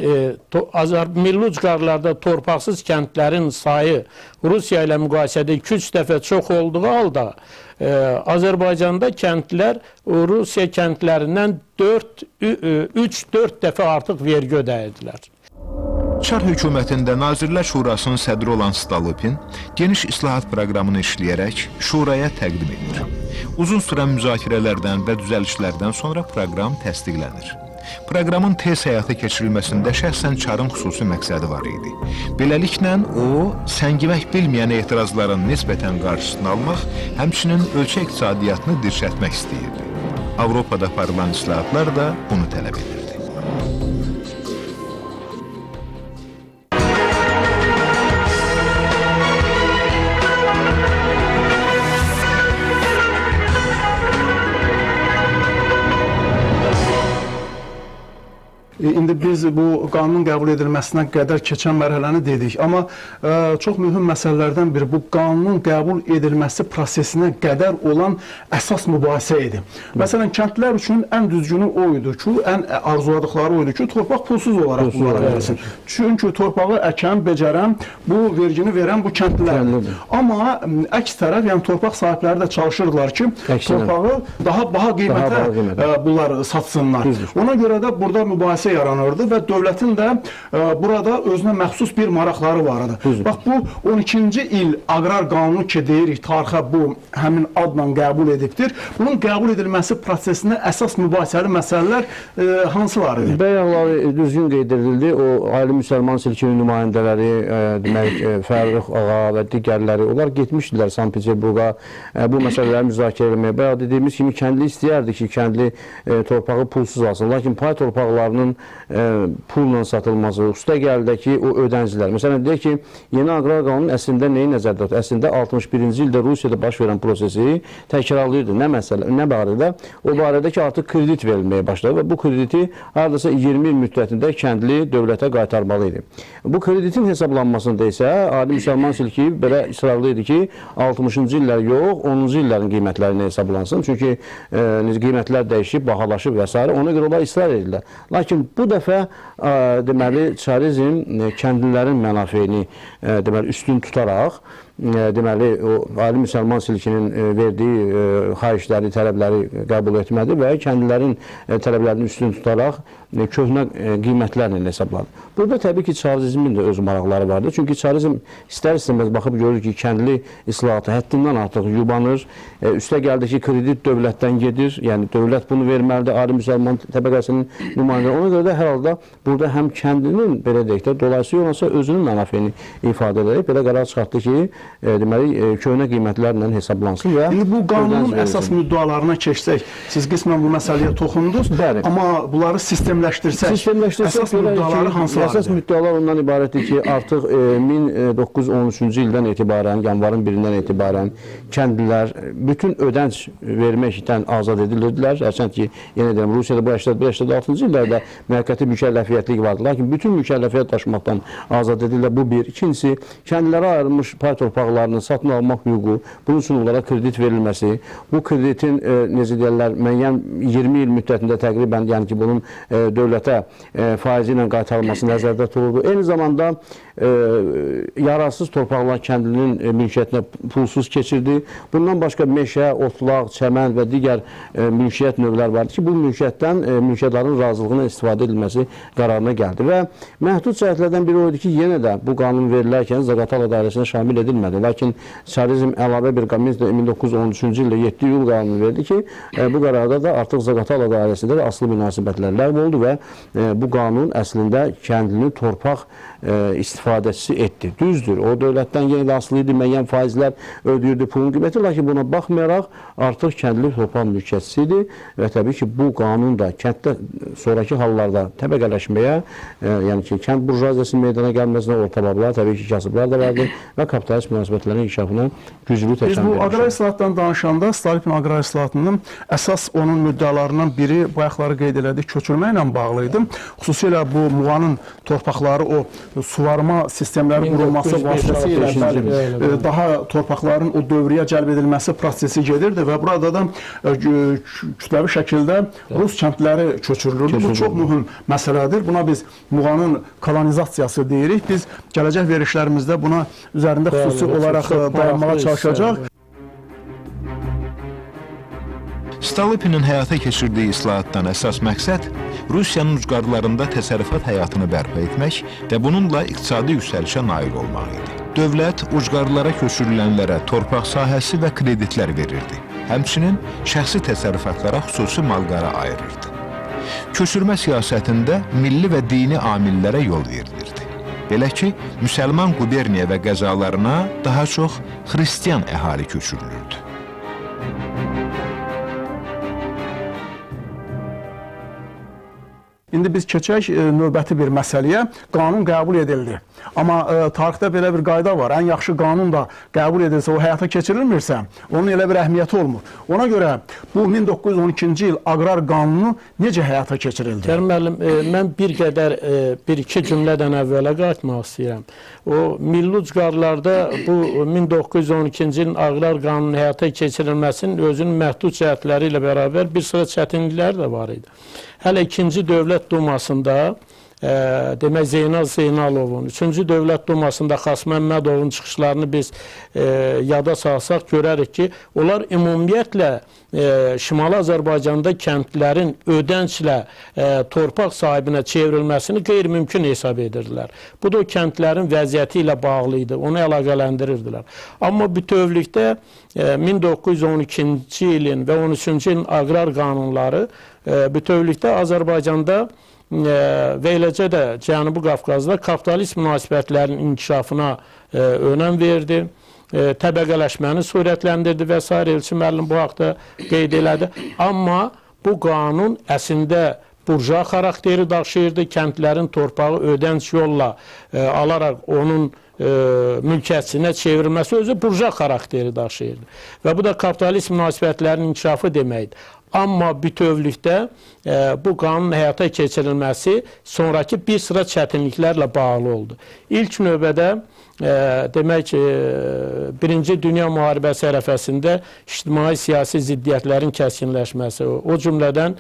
milli ucqarlarda torpaqsız kəndlərin sayı Rusiya ilə müqayisədə 2-3 dəfə çox olduğu halda Azərbaycanda kəndlər Rusiya kəndlərindən 3-4 dəfə artıq vergi ödəyirdilər. Çar hökumətində Nazirlər Şurasının sədri olan Stalipin geniş islahat proqramını işləyərək Şuraya təqdim edir. Uzun sürən müzakirələrdən və düzəlişlərdən sonra proqram təsdiqlənir. Proqramın tez həyata keçirilməsində şəxsən Çarın xüsusi məqsədi var idi. Beləliklə, o, səngimək bilməyən etirazların nisbətən qarşısını almaq, həmçinin ölkə iqtisadiyyatını dirçəltmək istəyirdi. Avropada aparılan islahatlar da bunu tələb edirdi. İndi biz bu qanunun qəbul edilməsinə qədər keçən mərhələni dedik. Amma çox mühüm məsələlərdən biri bu qanunun qəbul edilməsi prosesinə qədər olan əsas mübahisə idi. Məsələn, kəndlər üçün ən düzgünü o idi ki, ən arzuladıqları o idi ki, torpaq pulsuz olaraq bunlara verilsin. Çünki torpağı əkən, becərən, bu vergini verən bu kəndlilərdir. Amma əks tərəf, yəni torpaq sahibləri də çalışırdılar ki, torpağı daha baha qiymətə bunlar satsınlar. Ona görə də burada mübahisə yaranırdı və dövlətin də burada özünə məxsus bir maraqları var idi. Bax, bu 12-ci il aqrar qanunu ki, deyirik, tarixə bu həmin adla qəbul edibdir. Bunun qəbul edilməsi prosesində əsas mübahisəli məsələlər hansılar idi? Bəyanları düzgün qeyd edildi. O, Ali Müsəlman silkinin nümayəndələri, demək, Fərruq Ağa və digərləri, onlar getmişdilər Sankt-Peterburqa bu məsələləri müzakirə etməyə. Bəyan dediyimiz kimi, kəndli istəyərdi ki, kəndli torpağı pulsuz alsın. Lakin pay torpaqlarının pulla satılması, üstə gəldi ki, o ödəncilər. Məsələn, deyək ki, yeni aqrar qanunun əslində neyi nəzərdə tutur? Əslində 61-ci ildə Rusiyada baş verən prosesi təkrarlayırdı. Nə barədə? O barədə ki, artıq kredit verilməyə başladı və bu krediti hardasa 20 il müddətində kəndli dövlətə qaytarmalı idi. Bu kreditin hesablanmasında isə Ali Müsəlman silki belə ısrarlı idi ki, 60-cı illər yox, 10-cu illərin qiymətlərini hesablansın. Çünki qiymətlər dəyişib, bahalaşıb və s. Ona görə onlar ısrar edirlər. Lakin bu dəfə deməli çarizm kəndlilərin mənafeyini deməli üstün tutaraq deməli o Ali Müsəlman silkinin verdiyi xahişləri, tələbləri qəbul etmədi və kəndlilərin tələblərini üstün tutaraq köhnə qiymətlərlə hesabladı. Burada təbii ki, çarizmin də öz maraqları vardır. Çünki çarizm istər-istəməz baxıb görür ki, kəndli islahatı həddindən artıq yubanır. Üstə gəldi ki, kredit dövlətdən gedir. Yəni, dövlət bunu verməlidir Ali Müsəlman təbəqəsinin nümayəndələri. Ona görə də hər halda burada həm kəndlinin, belə deyək də, dolayısıyla olmasa özünün mənafeyini ifadə edərək belə qərar çıxartdı ki, deməli, köhnə qiymətlərlə hesablansın və İndi bu qanunun ödəniş əsas verilsin. müddəalarına keçsək, siz qismən bu məsələyə toxundunuz, Bəli. amma bunları sistemləşdirsək, əsas müddəaları Əsas hansılardır? müddəalar ondan ibarətdir ki, artıq 1913-cü ildən etibarən, yanvarın 1-dən etibarən kəndlilər bütün ödənç verməkdən azad edilirdilər. Hərçənd ki, yenə deyirəm, Rusiyada bu 85-86-cı illərdə müvəqqəti mükəlləfiyyətlik vardı. Lakin bütün mükəlləfiyyət daşımaqdan azad edirlər. Bu bir. İkincisi, kəndlərə ayrılmış pay torpaqlarını satın almaq hüququ, bunun üçün onlara kredit verilməsi, bu kreditin, necə deyirlər, müəyyən 20 il müddətində təqribən, yəni ki, bunun dövlətə faizi ilə qaytarılması nəzərdə tutulurdu. Eyni zamanda yararsız torpaqlar kəndlinin mülkiyyətinə pulsuz keçirdi. Bundan başqa meşə, otlaq, çəmən və digər mülkiyyət növlər vardı ki, bu mülkiyyətdən mülkiyyətlərin razılığına istifadə edilməsi qərarına gəldi. Və məhdud cəhətlərdən biri o idi ki, yenə də bu qanun verilərkən Zaqatala dairəsinə şamil edilmədi. Lakin Çarizm əlavə bir qanun 1913-cü ildə 7 iyul qanunu verdi ki, bu qərarda da artıq Zaqatala dairəsində də asılı münasibətlər ləğv oldu və bu qanun əslində kəndlini torpaq istifadəçisi etdi. Düzdür, o dövlətdən yenə də asılı idi, müəyyən faizlər ödəyirdi pulun qiyməti, lakin buna baxmayaraq artıq kəndli torpaq mülkiyyətçisi idi və təbii ki, bu qanun da kənddə sonraki hallarda təbəqələşməyə, yəni ki, kənd burjaziyası meydana gəlməsinə ortabablar, təbii ki, kasıblar da vardı və kapitalist münasibətlərin inkişafına güclü təkan Biz bu aqrar islahatdan danışanda Stalipin aqrar islahatının əsas onun müddəalarından biri bayaqları qeyd elədik, köçürmə ilə bağlı idi. Xüsusilə bu Muğanın torpaqları o suvarma sistemləri qurulması vasitəsilə daha torpaqların o dövrəyə cəlb edilməsi prosesi gedirdi və burada da kütləvi şəkildə Rus kəndləri köçürülürdü. Bu çox mühüm məsələdir. Buna biz Muğanın kolonizasiyası deyirik. Biz gələcək verişlərimizdə buna üzərində xüsusi olaraq dayanmağa çalışacaq. Stolypinin həyata keçirdiyi islahatdan əsas məqsəd Rusiyanın ucqarlarında təsərrüfat həyatını bərpa etmək və bununla iqtisadi yüksəlişə nail olmaq idi. Dövlət ucqarlara köçürülənlərə torpaq sahəsi və kreditlər verirdi. Həmçinin şəxsi təsərrüfatlara xüsusi malqara ayırırdı. Köçürmə siyasətində milli və dini amillərə yol verilirdi. Belə ki, müsəlman quberniya və qəzalarına daha çox xristiyan əhali köçürülürdü. İndi biz keçək növbəti bir məsələyə. Qanun qəbul edildi. Amma tarixdə belə bir qayda var. Ən yaxşı qanun da qəbul edilsə, o həyata keçirilmirsə, onun elə bir əhəmiyyəti olmur. Ona görə bu 1912-ci il aqrar qanunu necə həyata keçirildi? Kərim müəllim, mən bir qədər, bir-iki cümlədən əvvələ qayıtmaq istəyirəm. O, milli ucqarlarda bu 1912-ci ilin aqrar qanunun həyata keçirilməsinin özünün məhdud cəhətləri ilə bərabər bir sıra çətinliklər də var idi. Hələ 2-ci Dövlət Dumasında, demək Zeynal Zeynalovun, 3-cü Dövlət Dumasında Xas Məmmədovun çıxışlarını biz yada salsaq görərik ki, onlar ümumiyyətlə Şimali Azərbaycanda kəndlərin ödənçlə torpaq sahibinə çevrilməsini qeyri-mümkün hesab edirdilər. Bu da o kəndlərin vəziyyəti ilə bağlı idi, onu əlaqələndirirdilər. Amma bütövlükdə 1912-ci ilin və 13-cü ilin aqrar qanunları bütövlükdə Azərbaycanda və eləcə də Cənubi Qafqazda kapitalist münasibətlərin inkişafına önəm verdi, təbəqələşməni sürətləndirdi və s. Elçin müəllim bu haqda qeyd elədi. Amma bu qanun əslində burja xarakteri daşıyırdı, kəndlərin torpağı ödənç yolla alaraq onun mülkiyyətçisinə çevrilməsi özü burja xarakteri daşıyırdı. Və bu da kapitalist münasibətlərin inkişafı deməkdir. Amma bütövlükdə bu qanunun həyata keçirilməsi sonraki bir sıra çətinliklərlə bağlı oldu. İlk növbədə demək ki, Birinci Dünya Müharibəsi ərəfəsində ictimai-siyasi ziddiyyətlərin kəskinləşməsi, o cümlədən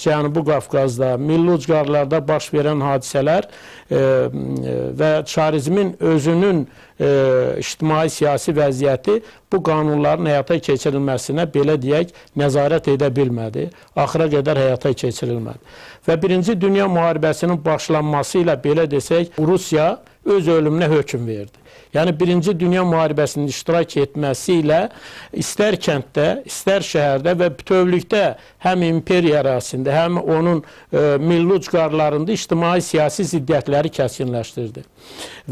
Cənubi Qafqazda, milli ucqarlarda baş verən hadisələr və çarizmin özünün ictimai-siyasi vəziyyəti bu qanunların həyata keçirilməsinə, belə deyək, nəzarət edə bilmədi, axıra qədər həyata keçirilmədi. Və Birinci Dünya Müharibəsinin başlanması ilə, belə desək, Rusiya öz ölümünə hökm verdi. Yəni Birinci Dünya Müharibəsinin iştirak etməsi ilə istər kənddə, istər şəhərdə və bütövlükdə həm imperiya ərazisində, həm onun milli ucqarlarında ictimai-siyasi ziddiyyətləri kəskinləşdirdi.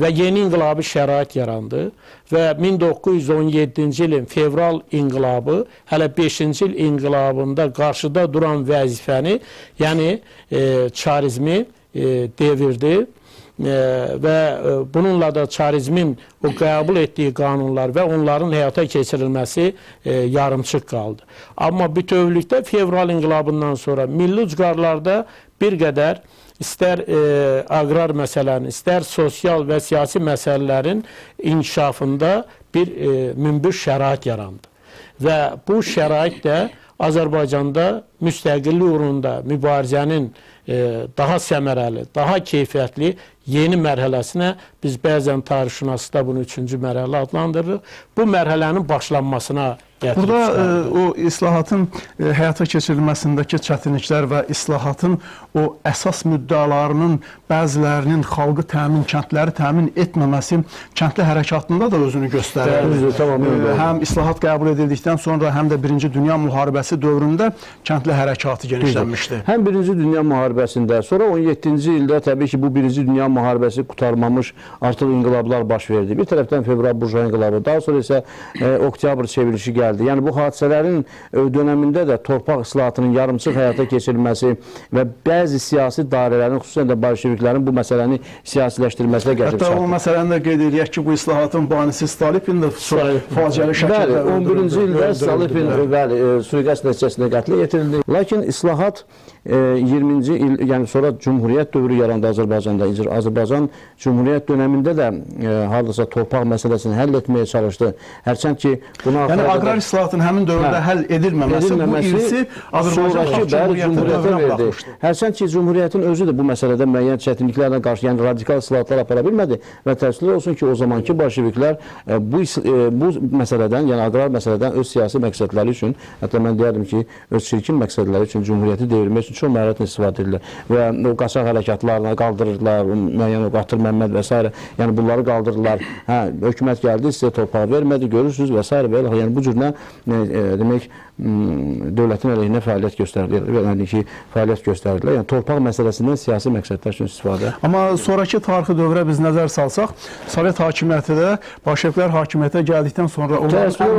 Və yeni inqilabi şərait yarandı və 1917-ci ilin fevral inqilabı hələ 5-ci il inqilabında qarşıda duran vəzifəni, yəni çarizmi devirdi və bununla da çarizmin o qəbul etdiyi qanunlar və onların həyata keçirilməsi yarımçıq qaldı. Amma bütövlükdə fevral inqilabından sonra milli ucqarlarda bir qədər istər aqrar məsələnin, istər sosial və siyasi məsələlərin inkişafında bir münbüş şərait yarandı. Və bu şərait də Azərbaycanda müstəqillik uğrunda mübarizənin daha səmərəli, daha keyfiyyətli yeni mərhələsinə biz bəzən tarixşünaslıqda bunu 3-cü mərhələ adlandırırıq. Bu mərhələnin başlanmasına gətirib. Burada o islahatın həyata keçirilməsindəki çətinliklər və islahatın o əsas müddəalarının bəzilərinin xalqı təmin, kəndləri təmin etməməsi kəndli hərəkatında da özünü göstərir. Həm islahat qəbul edildikdən sonra, həm də Birinci Dünya Müharibəsi dövründə kəndli hərəkatı genişlənmişdi. Həm Birinci Dünya Müharibəsində, sonra 17-ci ildə təbii ki, bu Birinci Dünya Müharibəsi qurtarmamış artıq inqilablar baş verdi. Bir tərəfdən fevral burjuva inqilabı, daha sonra isə oktyabr çevrilişi gəldi. Yəni bu hadisələrin dönəmində də torpaq islahatının yarımçıq həyata keçirilməsi və bəzi siyasi dairələrin, xüsusən də bolşeviklərin bu məsələni siyasiləşdirməsinə gətirib çatdı. Hətta o məsələni də qeyd edək ki, bu islahatın banisi Stalin də faciəli şəkildə öldürüldü. 11-ci ildə Stalin sui-qəsd nəticəsində qətlə yetirildi. Lakin islahat 20-ci il, yəni sonra Cumhuriyyət dövrü yarandı Azərbaycanda. Azərbaycan Cumhuriyyət dönəmində də hardasa torpaq məsələsini həll etməyə çalışdı. Hərçənd ki, buna yəni aqrar islahatın həmin dövrdə həll edilməməsi bu irsi Azərbaycan Cumhuriyyətə verdi. Hərçənd ki, Cumhuriyyətin özü də bu məsələdə müəyyən çətinliklərlə qarşı, yəni radikal islahatlar apara bilmədi və təəssüflər olsun ki, o zamanki bolşeviklər bu məsələdən, yəni aqrar məsələdən öz siyasi məqsədləri üçün, hətta mən deyərdim ki, öz çirkin məqsədləri üçün Cumhuriyyəti devirmək üçün çox məharətlə istifadə edirlər və o qaçaq hərəkatlarla qaldırırlar, müəyyən o Qatır Məmməd və s. yəni bunları qaldırırlar. Hökumət gəldi, sizə torpaq vermədi, görürsünüz və s. belə. Yəni bu cürlə demək dövlətin əleyhinə fəaliyyət göstərdilər. Yəni torpaq məsələsindən siyasi məqsədlər üçün istifadə. Amma sonrakı tarixi dövrə biz nəzər salsaq, Sovet hakimiyyəti də bolşeviklər hakimiyyətə gəldikdən sonra təəssüflər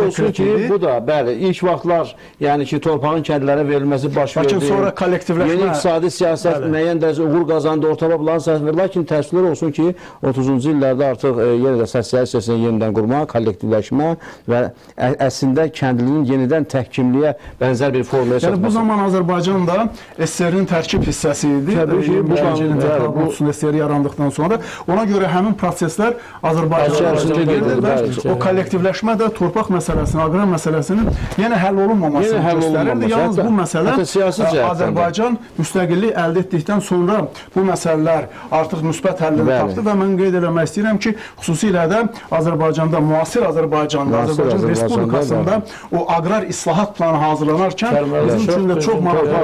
olsun ki, bu da bəli, ilk vaxtlar yəni ki, torpağın kəndlərə verilməsi baş verdi. Lakin sonra kollektivləşmə, yeni iqtisadi siyasət müəyyən dərəcədə uğur qazandı, orta babların səhvləri. Lakin təəssüflər olsun ki, 30-cu illərdə artıq yenə də sosialistiyasını yenidən qurma, kollektivləşmə və əslində kəndlinin yenidən təhkimliyə bənzər bir formaya çatması. Yəni bu zaman Azərbaycan da SSR-nin tərkib hissəsi idi. Təbii ki, bu SSR yarandıqdan sonra ona görə həmin proseslər Azərbaycan gedir və o kollektivləşmə də torpaq məsələsinin, aqrar məsələsinin yenə həll olunmamasını göstərirdi. Yalnız bu məsələ Azərbaycan müstəqillik əldə etdikdən sonra bu məsələlər artıq müsbət həllini tapdı və mən qeyd eləmək istəyirəm ki, xüsusilə də Azərbaycanda, müasir Azərbaycanda, Azərbaycan Respublikasında o aqrar islahat planı hazırlanarkən bizim üçün də çox maraqlı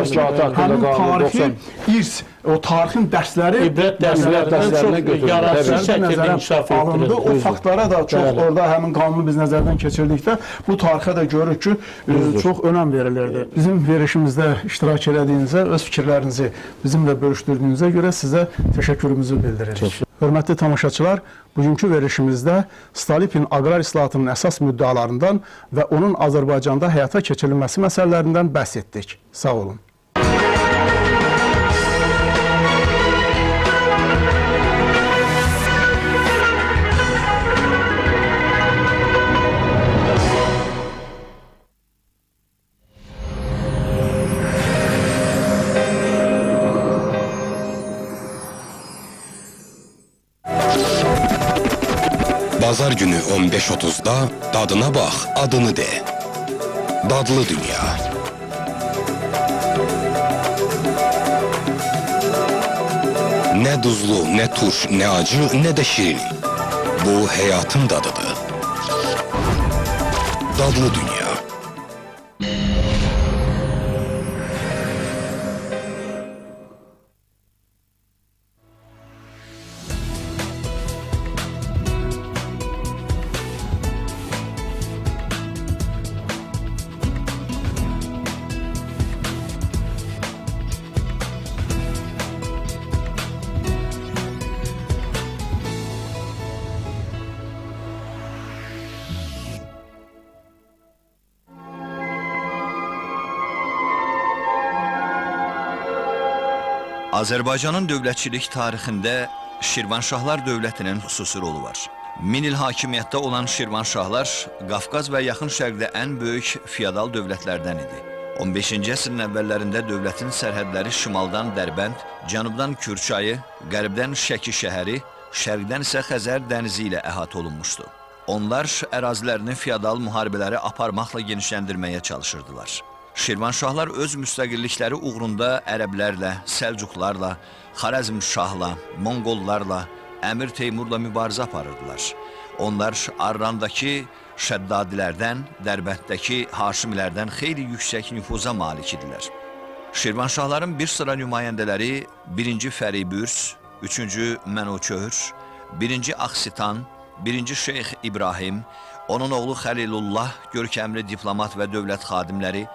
həmin tarixi irs, o tarixin dərsləri ibrət dərslərindən çox yaradıcı şəkildə inkişaf etdirildi. O faktlara da çox orada həmin qanunu biz nəzərdən keçirdikdə bu tarixə də görürük ki, çox önəm verilirdi. Bizim verilişimizdə iştirak elədiyinizə, öz fikirlərinizi bizimlə bölüşdürdüyünüzə görə sizə təşəkkürümüzü bildiririk. Hörmətli tamaşaçılar, bugünkü verilişimizdə Stalin aqrar islahatının əsas müddəalarından və onun Azərbaycanda həyata keçirilməsi məsələlərindən bəhs etdik. Sağ olun. Bazar günü 15:30'da dadına bax, adını de. Dadlı Dünya. Ne duzlu, ne turş, ne acı, ne de şirin. Bu hayatın dadıdır. Dadlı Dünya. Azərbaycanın dövlətçilik tarixində Şirvanşahlar dövlətinin xüsusi rolu var. 1000 il hakimiyyətdə olan Şirvanşahlar Qafqaz və Yaxın Şərqdə ən böyük feodal dövlətlərdən idi. 15-ci əsrin əvvəllərində dövlətin sərhədləri şimaldan Dərbənd, cənubdan Kürçayı, qərbdən Şəki şəhəri, şərqdən isə Xəzər dənizi ilə əhatə olunmuşdu. Onlar ərazilərini feodal müharibələri aparmaqla genişləndirməyə çalışırdılar. Şirvanşahlar öz müstəqillikləri uğrunda ərəblərlə, Səlcuqlarla, Xarəzmşahla, Monqollarla, Əmir Teymurla mübarizə aparırdılar. Onlar Arrandakı Şəddadilərdən, Dərbəndəki Haşimilərdən xeyli yüksək nüfuza malik idilər. Şirvanşahların bir sıra nümayəndələri 1-ci Fəribürs, 3-cü Mənuköhür, 1-ci Axsitan, 1-ci Şeyx İbrahim, onun oğlu Xəlilullah, görkəmli diplomat və dövlət xadimləri,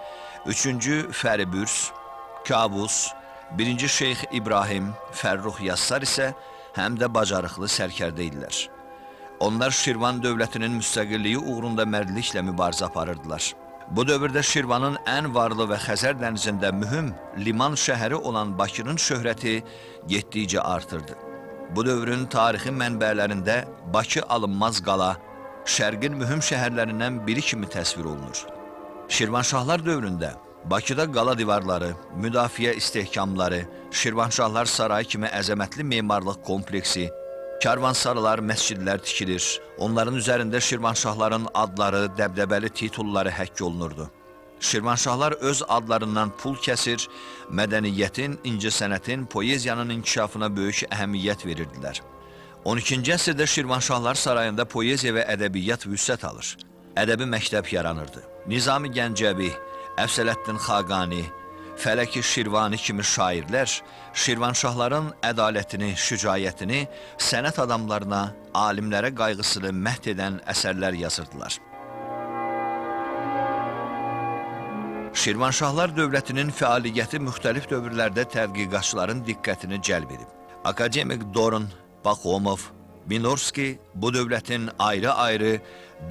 3-cü Fəribürs, Kabus, 1-ci Şeyx İbrahim, Fərrux Yassar isə həm də bacarıqlı sərkərdə idilər. Onlar Şirvan dövlətinin müstəqilliyi uğrunda mərdliklə mübarizə aparırdılar. Bu dövrdə Şirvanın ən varlı və Xəzər dənizində mühüm liman şəhəri olan Bakının şöhrəti getdikcə artırdı. Bu dövrün tarixi mənbələrində Bakı alınmaz qala, Şərqin mühüm şəhərlərindən biri kimi təsvir olunur. Şirvanşahlar dövründə Bakıda qala divarları, müdafiə istehkamları, Şirvanşahlar sarayı kimi əzəmətli memarlıq kompleksi, karvansaralar, məscidlər tikilir. Onların üzərində Şirvanşahların adları, dəbdəbəli titulları həkk olunurdu. Şirvanşahlar öz adlarından pul kəsir, mədəniyyətin, incəsənətin, poeziyanın inkişafına böyük əhəmiyyət verirdilər. 12-ci əsrdə Şirvanşahlar sarayında poeziya və ədəbiyyat vüsət alır. Ədəbi məktəb yaranırdı. Nizami Gəncəvi, Əfsələddin Xaqani, Fələki Şirvani kimi şairlər Şirvanşahların ədalətini, şücaətini sənət adamlarına, alimlərə qayğısını məhd edən əsərlər yazırdılar. Şirvanşahlar dövlətinin fəaliyyəti müxtəlif dövrlərdə tədqiqatçıların diqqətini cəlb edib. Akademik Dorun, Paxomov, Minorski bu dövlətin ayrı-ayrı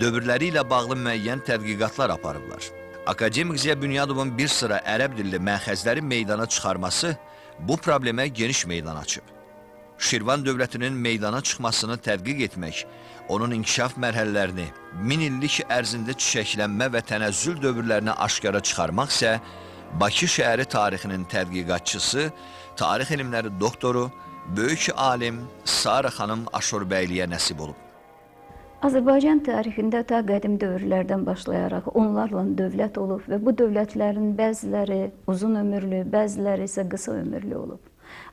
dövrləri ilə bağlı müəyyən tədqiqatlar aparıblar. Akademik Ziya Bünyadovun bir sıra ərəb dilli məxəzləri meydana çıxarması bu problemə geniş meydan açıb. Şirvan dövlətinin meydana çıxmasını tədqiq etmək, onun inkişaf mərhələlərini, 1000 illik ərzində çiçəklənmə və tənəzzül dövrlərini aşkara çıxarmaq isə Bakı şəhəri tarixinin tədqiqatçısı, tarix elmləri doktoru, böyük alim Sara xanım Aşurbəyliyə nəsib olub. Azərbaycan tarixində ta qədim dövrlərdən başlayaraq onlarla dövlət olub və bu dövlətlərin bəziləri uzun ömürlü, bəziləri isə qısa ömürlü olub.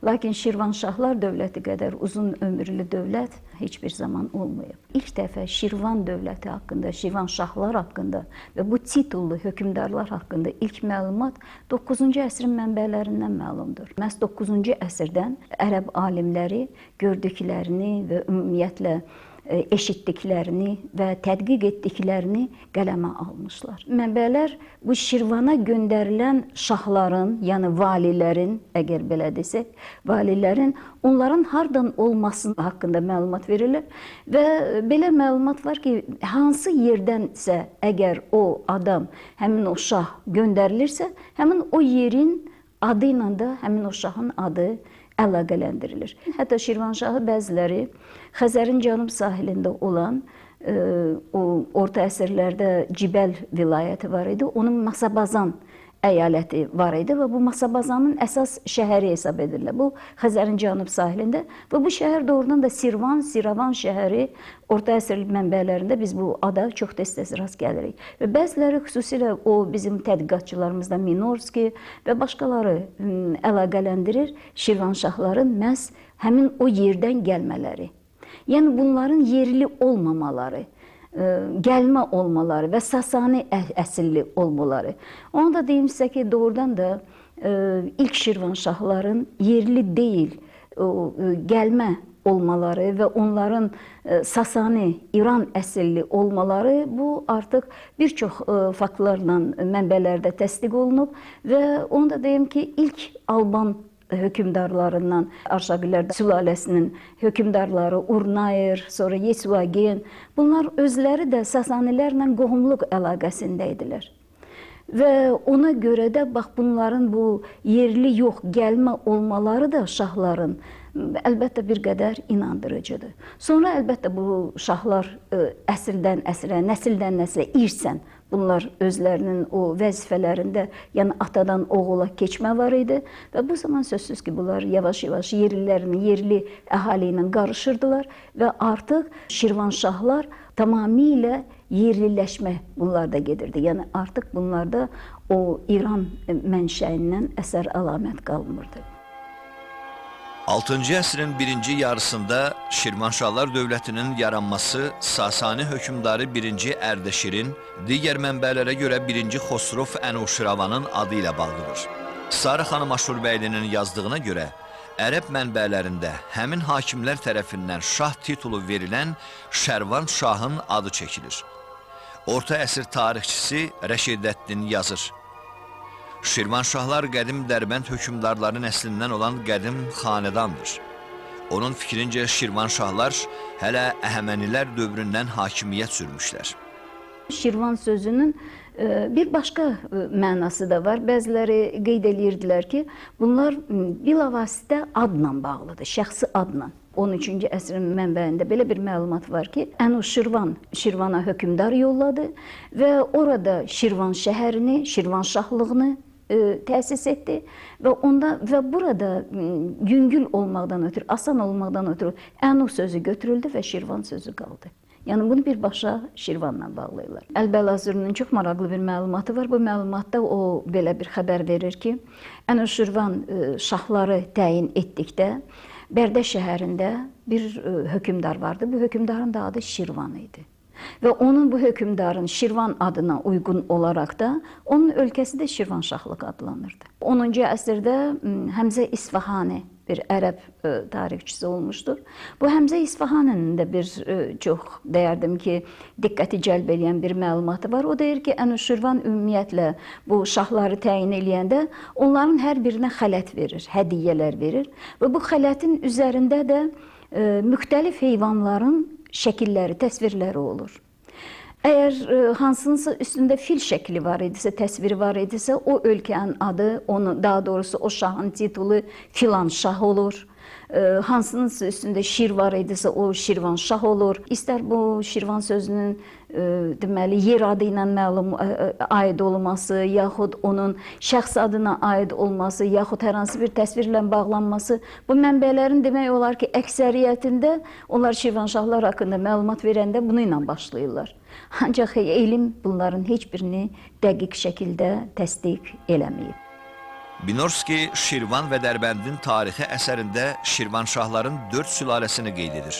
Lakin Şirvanşahlar dövləti qədər uzun ömürlü dövlət heç bir zaman olmayıb. İlk dəfə Şirvan dövləti haqqında, Şirvanşahlar haqqında və bu titullu hökmdarlar haqqında ilk məlumat 9-cu əsrin mənbələrindən məlumdur. Məhz 9-cu əsrdən ərəb alimləri gördüklərini və ümumiyyətlə eşitdiklərini və tədqiq etdiklərini qələmə almışlar. Mənbələr bu Şirvana göndərilən şahların, yəni valilərin, əgər belə desək, valilərin onların hardan olması haqqında məlumat verilir və belə məlumat var ki, hansı yerdənsə əgər o adam, həmin o şah göndərilirsə, həmin o yerin adı ilə də həmin o şahın adı əlaqələndirilir. Hətta Şirvanşahı bəziləri Xəzərin cənub sahilində olan o orta əsrlərdə Cibəl vilayəti var idi. Onun Masabazan əyaləti var idi və bu Masabazanın əsas şəhəri hesab edirlər. Bu Xəzərin cənub sahilində və bu şəhər doğrudan da Siravan şəhəri orta əsr mənbələrində biz bu ada çox tez-tez rast gəlirik. Və bəziləri xüsusilə o bizim tədqiqatçılarımızdan Minorski və başqaları əlaqələndirir Şirvanşahların məhz həmin o yerdən gəlmələri. Yəni bunların yerli olmamaları, gəlmə olmaları və Sasani əsilli olmaları. Onu da deyim sizə ki, doğrudan da ilk Şirvanşahların yerli deyil, gəlmə olmaları və onların Sasani, İran əsilli olmaları bu artıq bir çox faktlarla mənbələrdə təsdiq olunub və onu da deyim ki, ilk Alban hökmdarlarından Arşaqilər sülaləsinin hökmdarları Urnayr, sonra Yesvagen, bunlar özləri də Sasanilərlə qohumluq əlaqəsində idilər. Və ona görə də bax bunların bu yerli yox gəlmə olmaları da şahların əlbəttə bir qədər inandırıcıdır. Sonra əlbəttə bu şahlar əsrdən əsrə, nəsildən nəslə irsən bunlar özlərinin o vəzifələrində, yəni atadan oğula keçmə var idi və bu zaman sözsüz ki, bunlar yavaş-yavaş yerli əhali ilə qarışırdılar və artıq Şirvanşahlar tamamilə yerliləşmə bunlarda gedirdi. Yəni artıq bunlarda o İran mənşəyindən əsər əlamət qalmırdı. 6-cı əsrin birinci yarısında Şirvanşahlar dövlətinin yaranması Sasani hökmdarı 1-ci Ərdəşirin, digər mənbələrə görə 1-ci Xosrov Ənuşiravanın adı ilə bağlıdır. Sarı xanım Aşurbəylinin yazdığına görə, ərəb mənbələrində həmin hakimlər tərəfindən şah titulu verilən Şərvan şahın adı çəkilir. Orta əsr tarixçisi Rəşidəddin yazır. Şirvanşahlar qədim Dərbənd hökmdarları nəslindən olan qədim xanədandır. Onun fikrincə Şirvanşahlar hələ Əhəmənilər dövründən hakimiyyət sürmüşlər. Şirvan sözünün bir başqa mənası da var. Bəziləri qeyd edirdilər ki, bunlar bilavasitə adla bağlıdır, şəxsi adla. 13-cü əsrin mənbəyində belə bir məlumat var ki, Ənuşirvan Şirvana hökmdar yolladı və orada Şirvan şəhərini, Şirvanşahlığını təsis etdi və burada yüngül olmaqdan ötürü, asan olmaqdan ötürü Ənu sözü götürüldü və Şirvan sözü qaldı. Yəni bunu birbaşa Şirvanla bağlayırlar. Əl-Bəlazırının çox maraqlı bir məlumatı var. Bu məlumatda o belə bir xəbər verir ki, Ənuşirvan şahları təyin etdikdə Bərdə şəhərində bir hökmdar vardı. Bu hökmdarın da adı Şirvan idi. Və onun bu hökmdarın Şirvan adına uyğun olaraq da onun ölkəsi də Şirvanşahlıq adlanırdı. 10-cu əsrdə Həmzə İsfahani bir ərəb tarixçisi olmuşdur. Bu Həmzə İsfahaninin də bir çox deyərdim ki, diqqəti cəlb edən bir məlumatı var. O deyir ki, Ənuşirvan ümumiyyətlə bu şahları təyin eləyəndə onların hər birinə xələt verir, hədiyyələr verir və bu xələtin üzərində də müxtəlif heyvanların şəkilləri, təsvirləri olur. Əgər hansınsa üstündə fil şəkli var idisə, təsviri var idisə, o ölkənin adı, daha doğrusu o şahın titulu filan şah olur. Hansınsa üstündə şir var idisə, o Şirvan şah olur. İstər bu Şirvan sözünün deməli yer adı ilə aid olması, yaxud onun şəxs adına aid olması, yaxud hər hansı bir təsvirlə bağlanması, bu mənbələrin demək olar ki, əksəriyyətində onlar Şirvanşahlar haqqında məlumat verəndə bunu ilə başlayırlar. Ancaq elm bunların heç birini dəqiq şəkildə təsdiq eləməyib. Binorski Şirvan və Dərbəndin tarixi əsərində Şirvanşahların 4 sülaləsini qeyd edir.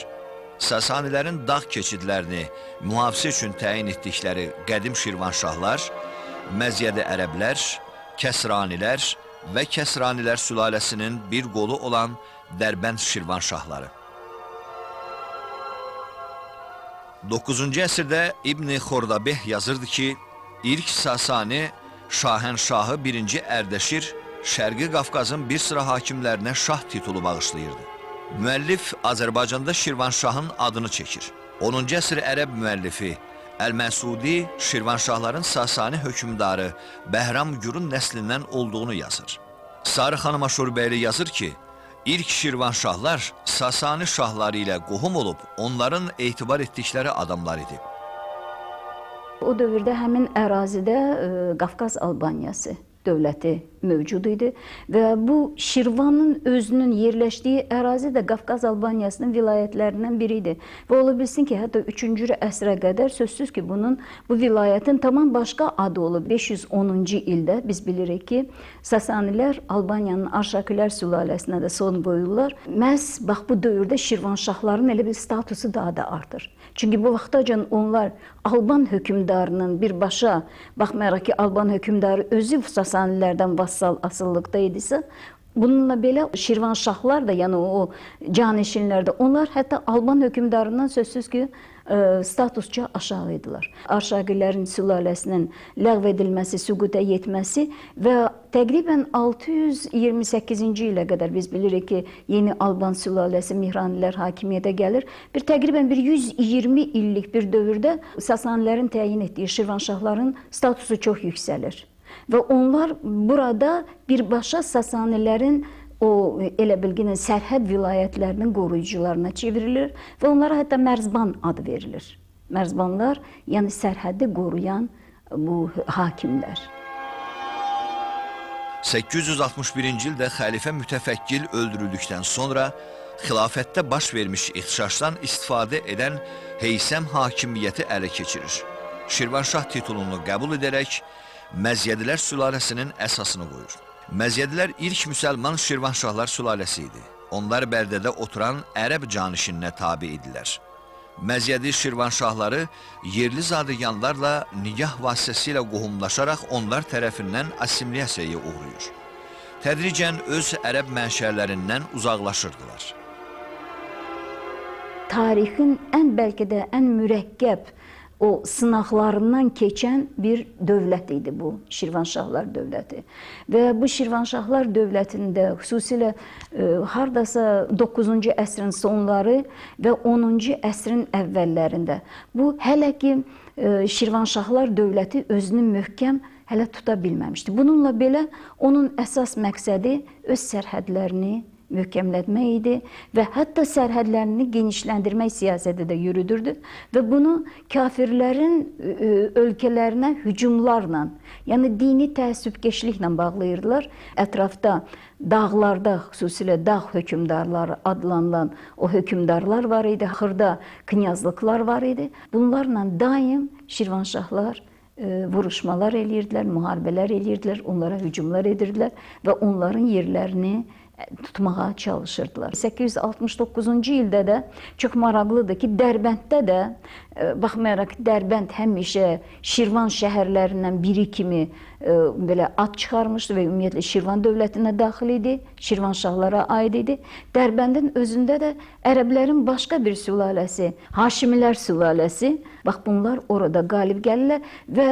Sasanilərin dağ keçidlərini mühafizə üçün təyin etdikləri qədim Şirvanşahlar, Məzyədi ərəblər, Kəsranilər və Kəsranilər sülaləsinin bir qolu olan Dərbənd Şirvanşahları. 9-cu əsrdə İbn-i Xordabeh yazırdı ki, ilk Sasani Şahənşahı 1-ci Ərdəşir Şərqi Qafqazın bir sıra hakimlərinə şah titulu bağışlayırdı. Müəllif Azərbaycanda Şirvanşahın adını çəkir. 10-cu əsr ərəb müəllifi Əl-Məsudi Şirvanşahların Sasani hökmdarı Bəhram Gürün nəslindən olduğunu yazır. Sarı xanım Aşurbəyli yazır ki, ilk Şirvanşahlar Sasani şahları ilə qohum olub, onların etibar etdikləri adamlar idi. O dövrdə həmin ərazidə Qafqaz Albaniyası dövləti mövcud idi və bu Şirvanın özünün yerləşdiyi ərazi də Qafqaz Albaniyasının vilayətlərindən biri idi. Və ola bilsin ki, hətta 3-cü əsrə qədər sözsüz ki, bu vilayətin tamam başqa adı olub. 510-cu ildə biz bilirik ki, Sasanilər Albaniyanın Arşakilər sülaləsinə də son qoyurlar. Məhz bax bu dövrdə Şirvanşahların elə bir statusu daha da artır. Çünki bu vaxtacan onlar Alban hökmdarının birbaşa, baxmayaraq ki, Alban hökmdarı özü Sasanilərdən vassal asıllıqda idisə, bununla belə Şirvanşahlar da, yəni o canişinlər də, onlar hətta Alban hökmdarından sözsüz ki, statusca aşağı idilər. Arşaqilərin sülaləsinin ləğv edilməsi, süquta yetməsi və təqribən 628-ci ilə qədər biz bilirik ki, yeni Alban sülaləsi Mihranilər hakimiyyətə gəlir. Təqribən 120 illik bir dövrdə Sasanilərin təyin etdiyi Şirvanşahların statusu çox yüksəlir. Və onlar burada birbaşa Sasanilərin o elə bilginin sərhəd vilayətlərinin qoruyucularına çevrilir və onlara hətta Mərzban adı verilir. Mərzbanlar, yəni sərhəddi qoruyan bu hakimlər. 861-ci ildə xəlifə mütəfəkkil öldürüldükdən sonra xilafətdə baş vermiş ixtişaşdan istifadə edən Heysəm hakimiyyəti ələ keçirir. Şirvanşah titulunu qəbul edərək Məzyədilər sülaləsinin əsasını qoyur. Məzyədilər ilk müsəlman Şirvanşahlar sülaləsi idi. Onlar Bərdədə oturan ərəb canişininə tabi idilər. Məzyədi Şirvanşahları yerli zadəganlarla nigah vasitəsilə qohumlaşaraq onlar tərəfindən assimiliyasiyaya uğrayır. Tədricən öz ərəb mənşələrindən uzaqlaşırdılar. Tarixin bəlkə də ən mürəkkəb o sınaqlarından keçən bir dövlət idi bu Şirvanşahlar dövləti. Və bu Şirvanşahlar dövlətində xüsusilə hardasa 9-cu əsrin sonları və 10-cu əsrin əvvəllərində bu hələ ki Şirvanşahlar dövləti özünü möhkəm hələ tuta bilməmişdi. Bununla belə onun əsas məqsədi öz sərhədlərini möhkəmlətmək idi və hətta sərhədlərini genişləndirmək siyasəti də yürüdürdü və bunu kafirlərin ölkələrinə hücumlarla, yəni dini təəssübkeşliklə bağlayırdılar. Ətrafda dağlarda, xüsusilə dağ hökümdarları adlanılan o hökümdarlar var idi, xırda knyazlıqlar var idi. Bunlarla daim Şirvanşahlar vuruşmalar eləyirdilər, müharibələr eləyirdilər, onlara hücumlar edirdilər və onların yerlərini tutmağa çalışırdılar. 869-cu ildə də çox maraqlıdır ki, Dərbənddə də, baxmayaraq Dərbənd həmişə Şirvan şəhərlərindən biri kimi belə ad çıxarmışdı və ümumiyyətlə Şirvan dövlətinə daxil idi, Şirvanşahlara aid idi. Dərbəndin özündə də ərəblərin başqa bir sülaləsi, Haşimilər sülaləsi, bax bunlar orada qalib gəlirlər və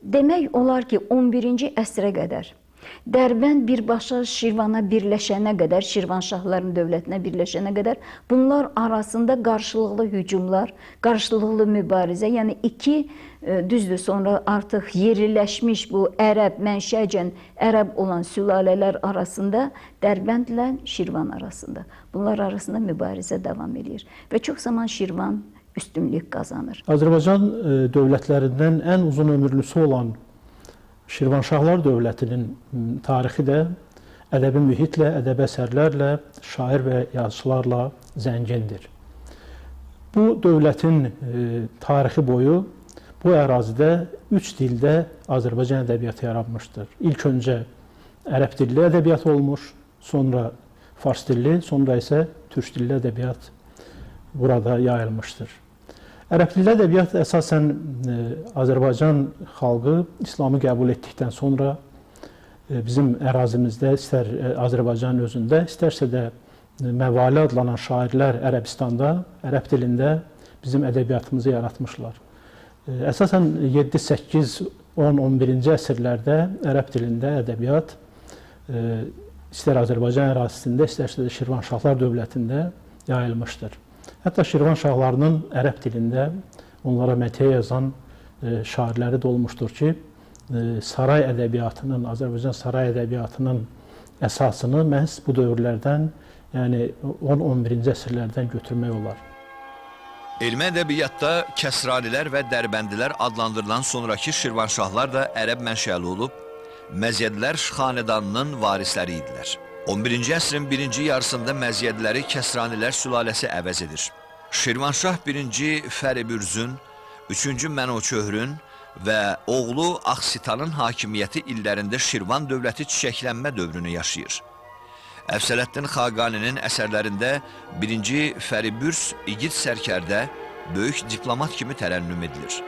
demək olar ki, 11-ci əsrə qədər Dərbənd birbaşa Şirvana birləşənə qədər, Şirvanşahların dövlətinə birləşənə qədər bunlar arasında qarşılıqlı hücumlar, qarşılıqlı mübarizə, yəni iki düzdür sonra artıq yerləşmiş bu ərəb, mənşəcən ərəb olan sülalələr arasında Dərbəndlə Şirvan arasında. Bunlar arasında mübarizə davam edir və çox zaman Şirvan üstünlük qazanır. Azərbaycan dövlətlərindən ən uzun ömürlüsü olan Şirvanşahlar dövlətinin tarixi də ədəbi mühitlə, ədəbi əsərlərlə, şair və yazıçılarla zəngindir. Bu dövlətin tarixi boyu bu ərazidə 3 dildə Azərbaycan ədəbiyyatı yaranmışdır. İlk öncə ərəb dilli ədəbiyyat olmuş, sonra fars dilli, sonra isə türk dilli ədəbiyyat burada yayılmışdır. Ərəb dilli ədəbiyyat əsasən Azərbaycan xalqı İslamı qəbul etdikdən sonra bizim ərazimizdə, istər Azərbaycanın özündə, istərsə də Məvali adlanan şairlər Ərəbistanda, ərəb dilində bizim ədəbiyyatımızı yaratmışlar. Əsasən 7, 8, 10, 11-ci əsrlərdə ərəb dilində ədəbiyyat istər Azərbaycan ərazisində, istərsə də Şirvanşahlar dövlətində yayılmışdır. Hətta Şirvanşahlarının ərəb dilində onlara məthiyə yazan şairləri də olmuşdur ki, saray ədəbiyyatının, Azərbaycan saray ədəbiyyatının əsasını məhz bu dövrlərdən, yəni 10-11-ci əsrlərdən götürmək olar. Elmi ədəbiyyatda Kəsranilər və Dərbəndilər adlandırılan sonraki Şirvanşahlar da ərəb mənşəli olub, Məzyədlər xanedanının varisləri idilər. 11-ci əsrin birinci yarısında Məzyədləri Kəsranilər sülaləsi əvəz edir. Şirvanşah 1-ci Fəribürzün, 3-cü Mənoçöhrün və oğlu Axsitanın hakimiyyəti illərində Şirvan dövləti çiçəklənmə dövrünü yaşayır. Əfsələddin Xaqaninin əsərlərində 1-ci Fəribürz igid sərkərdə böyük diplomat kimi tərənnüm edilir.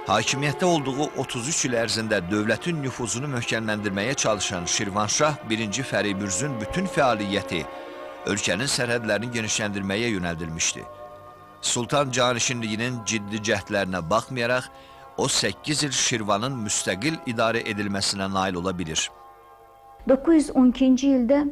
Hakimiyyətdə olduğu 33 il ərzində dövlətin nüfuzunu möhkəmləndirməyə çalışan Şirvanşah 1-ci Fəribürzün bütün fəaliyyəti ölkənin sərhədlərini genişləndirməyə yönəldilmişdi. Sultan canişinliyinin ciddi cəhdlərinə baxmayaraq, o 8 il Şirvanın müstəqil idarə edilməsinə nail ola bilir. 912-ci ildə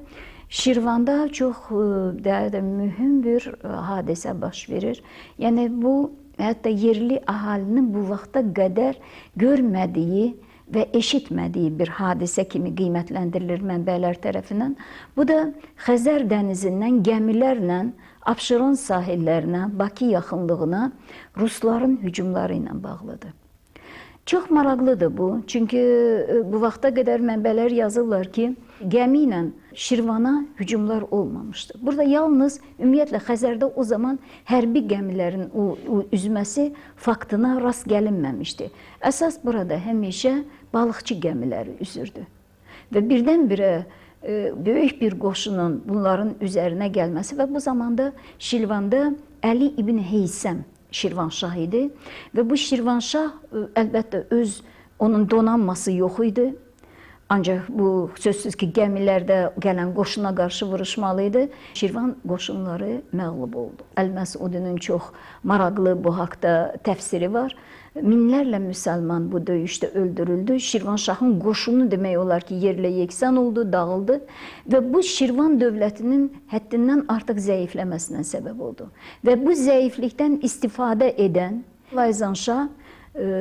Şirvanda çox mühüm bir hadisə baş verir. Yəni bu, hətta yerli əhalinin bu vaxta qədər görmədiyi və eşitmədiyi bir hadisə kimi qiymətləndirilir mənbələr tərəfindən. Bu da Xəzər dənizindən gəmilərlə Abşeron sahillərinə, Bakı yaxınlığına Rusların hücumları ilə bağlıdır. Çox maraqlıdır bu, çünki bu vaxta qədər mənbələr yazırlar ki, gəmi ilə Şirvana hücumlar olmamışdı. Burada yalnız ümumiyyətlə Xəzərdə o zaman hərbi gəmilərin üzməsi faktına rast gəlinməmişdi. Əsas burada həmişə balıqçı gəmiləri üzürdü. Və birdən-birə böyük bir qoşunun bunların üzərinə gəlməsi və bu zamanda Şirvanda Əli İbn Heysəm Şirvanşah idi və bu Şirvanşah əlbəttə onun donanması yox idi. Ancaq bu sözsüz ki, gəmilərdə gələn qoşuna qarşı vuruşmalı idi. Şirvan qoşunları məğlub oldu. Əl-Məsudinin çox maraqlı bu haqda təfsiri var. Minlərlə müsəlman bu döyüşdə öldürüldü. Şirvanşahın qoşunu demək olar ki, yerlə yeksan oldu, dağıldı və bu Şirvan dövlətinin həddindən artıq zəifləməsinə səbəb oldu. Və bu zəiflikdən istifadə edən Layzanşah,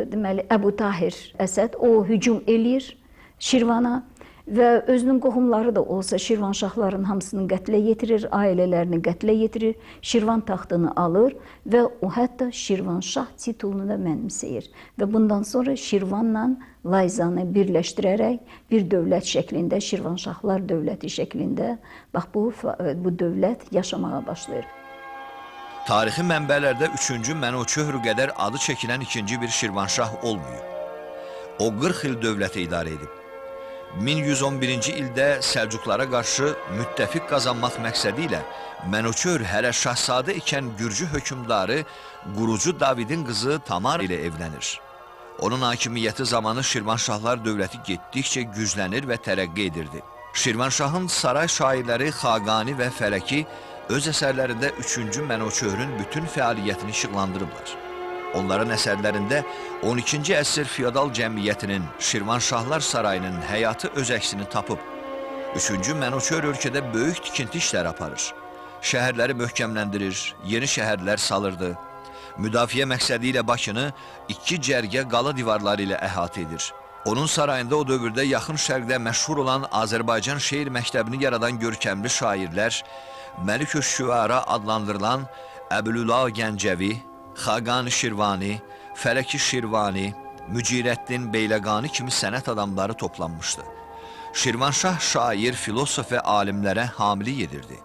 deməli Əbu Tahir Əsəd, o hücum eləyir Şirvana və özünün qohumları da olsa Şirvanşahların hamısını qətlə yetirir, ailələrini qətlə yetirir, Şirvan taxtını alır və o hətta Şirvanşah titulunu da mənimsəyir. Və bundan sonra Şirvanla Layzanı birləşdirərək bir dövlət şəklində, Şirvanşahlar dövləti şəklində bax bu dövlət yaşamağa başlayır. Tarixi mənbələrdə 3-cü Mənuçöhr qədər adı çəkilən ikinci bir Şirvanşah olmuyor. O 40 il dövləti idarə edib. 1111-ci ildə Səlcuqlara qarşı müttəfiq qazanmaq məqsədi ilə Mənuçöhr hələ şahzadə ikən Gürcü hökmdarı qurucu Davidin qızı Tamar ilə evlənir. Onun hakimiyyəti zamanı Şirvanşahlar dövləti getdikcə güclənir və tərəqqi edirdi. Şirvanşahın saray şairləri Xaqani və Fələki öz əsərlərində 3-cü Mənuçöhrün bütün fəaliyyətini işıqlandırıblar. Onların əsərlərində 12-ci əsr feodal cəmiyyətinin, Şirvanşahlar sarayının həyatı öz əksini tapıb. 3-cü Mənuçöhr ölkədə böyük tikinti işləri aparır. Şəhərləri möhkəmləndirir, yeni şəhərlər salırdı. Müdafiə məqsədi ilə Bakını 2 cərgə qala divarları ilə əhatə edir. Onun sarayında o dövrdə yaxın şərqdə məşhur olan Azərbaycan şeir məktəbini yaradan görkəmli şairlər, Məliküş-Şüara adlandırılan Əbülüla Gəncəvi, Xaqani Şirvani, Fələki Şirvani, Mücirəddin Beyləqani kimi sənət adamları toplanmışdı. Şirvanşah şair, filosof və alimlərə hamilik edirdi.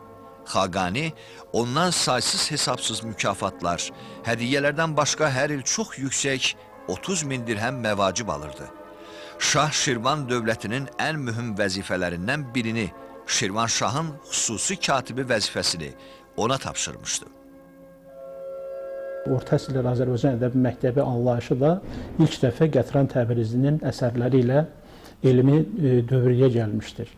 Xaqani ondan saysız hesabsız mükafatlar, hədiyyələrdən başqa hər il çox yüksək 30.000 dirhəm məvacib alırdı. Şah Şirvan dövlətinin ən mühüm vəzifələrindən birini, Şirvanşahın xüsusi katibi vəzifəsini ona tapşırmışdı. Orta əsrlər Azərbaycan ədəbi məktəbi anlayışı da ilk dəfə Qətran Təbrizinin əsərləri ilə elmi dövrəyə gəlmişdir.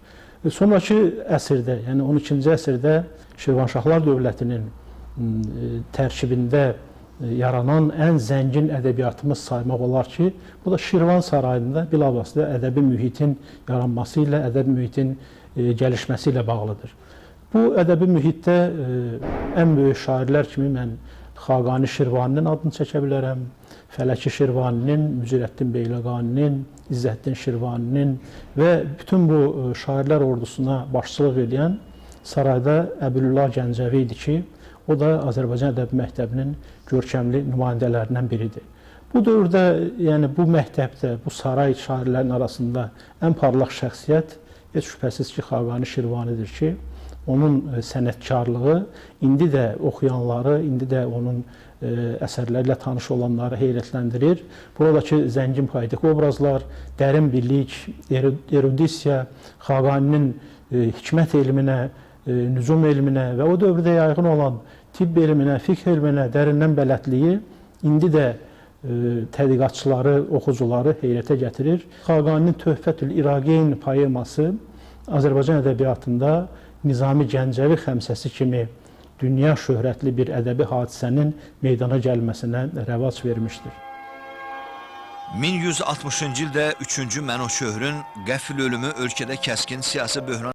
Sonraki əsrdə, yəni 12-ci əsrdə Şirvanşahlar dövlətinin tərkibində yaranan ən zəngin ədəbiyyatımız saymaq olar ki, bu da Şirvan sarayında bilavasitə ədəbi mühitin yaranması ilə, ədəbi mühitin gəlişməsi ilə bağlıdır. Bu ədəbi mühitdə ən böyük şairlər kimi mən Xaqani Şirvaninin adını çəkə bilərəm, Fələki Şirvaninin, Mücirəddin Beyləqaninin, İzzəddin Şirvaninin və bütün bu şairlər ordusuna başçılıq edən sarayda Əbülüla Gəncəvi idi ki, o da Azərbaycan Ədəbi Məktəbinin görkəmli nümayəndələrindən biridir. Bu dövrdə, yəni bu məktəbdə, bu saray şairlərin arasında ən parlaq şəxsiyyət heç şübhəsiz ki, Xaqani Şirvanidir ki, onun sənətkarlığı indi də oxuyanları, indi də onun əsərlərlə tanış olanları heyrətləndirir. Buradakı zəngin poetik obrazlar, dərin bilik, erudisiya, Xaqaninin hikmət elminə, nüzum elminə və o dövrdə yaygın olan tibb elminə, fiqh elminə dərindən bələdliyi indi də tədqiqatçıları, oxucuları heyrətə gətirir. Xaqaninin Töhfətül İraqeyn poeması Azərbaycan ədəbiyyatında Nizami Gəncəvi xəmsəsi kimi dünya şöhrətli bir ədəbi hadisənin meydana gəlməsinə rəvac vermişdir. 1160-cı ildə 3-cü Mənuçöhrün qəfil ölümü ölkədə kəskin siyasi böhran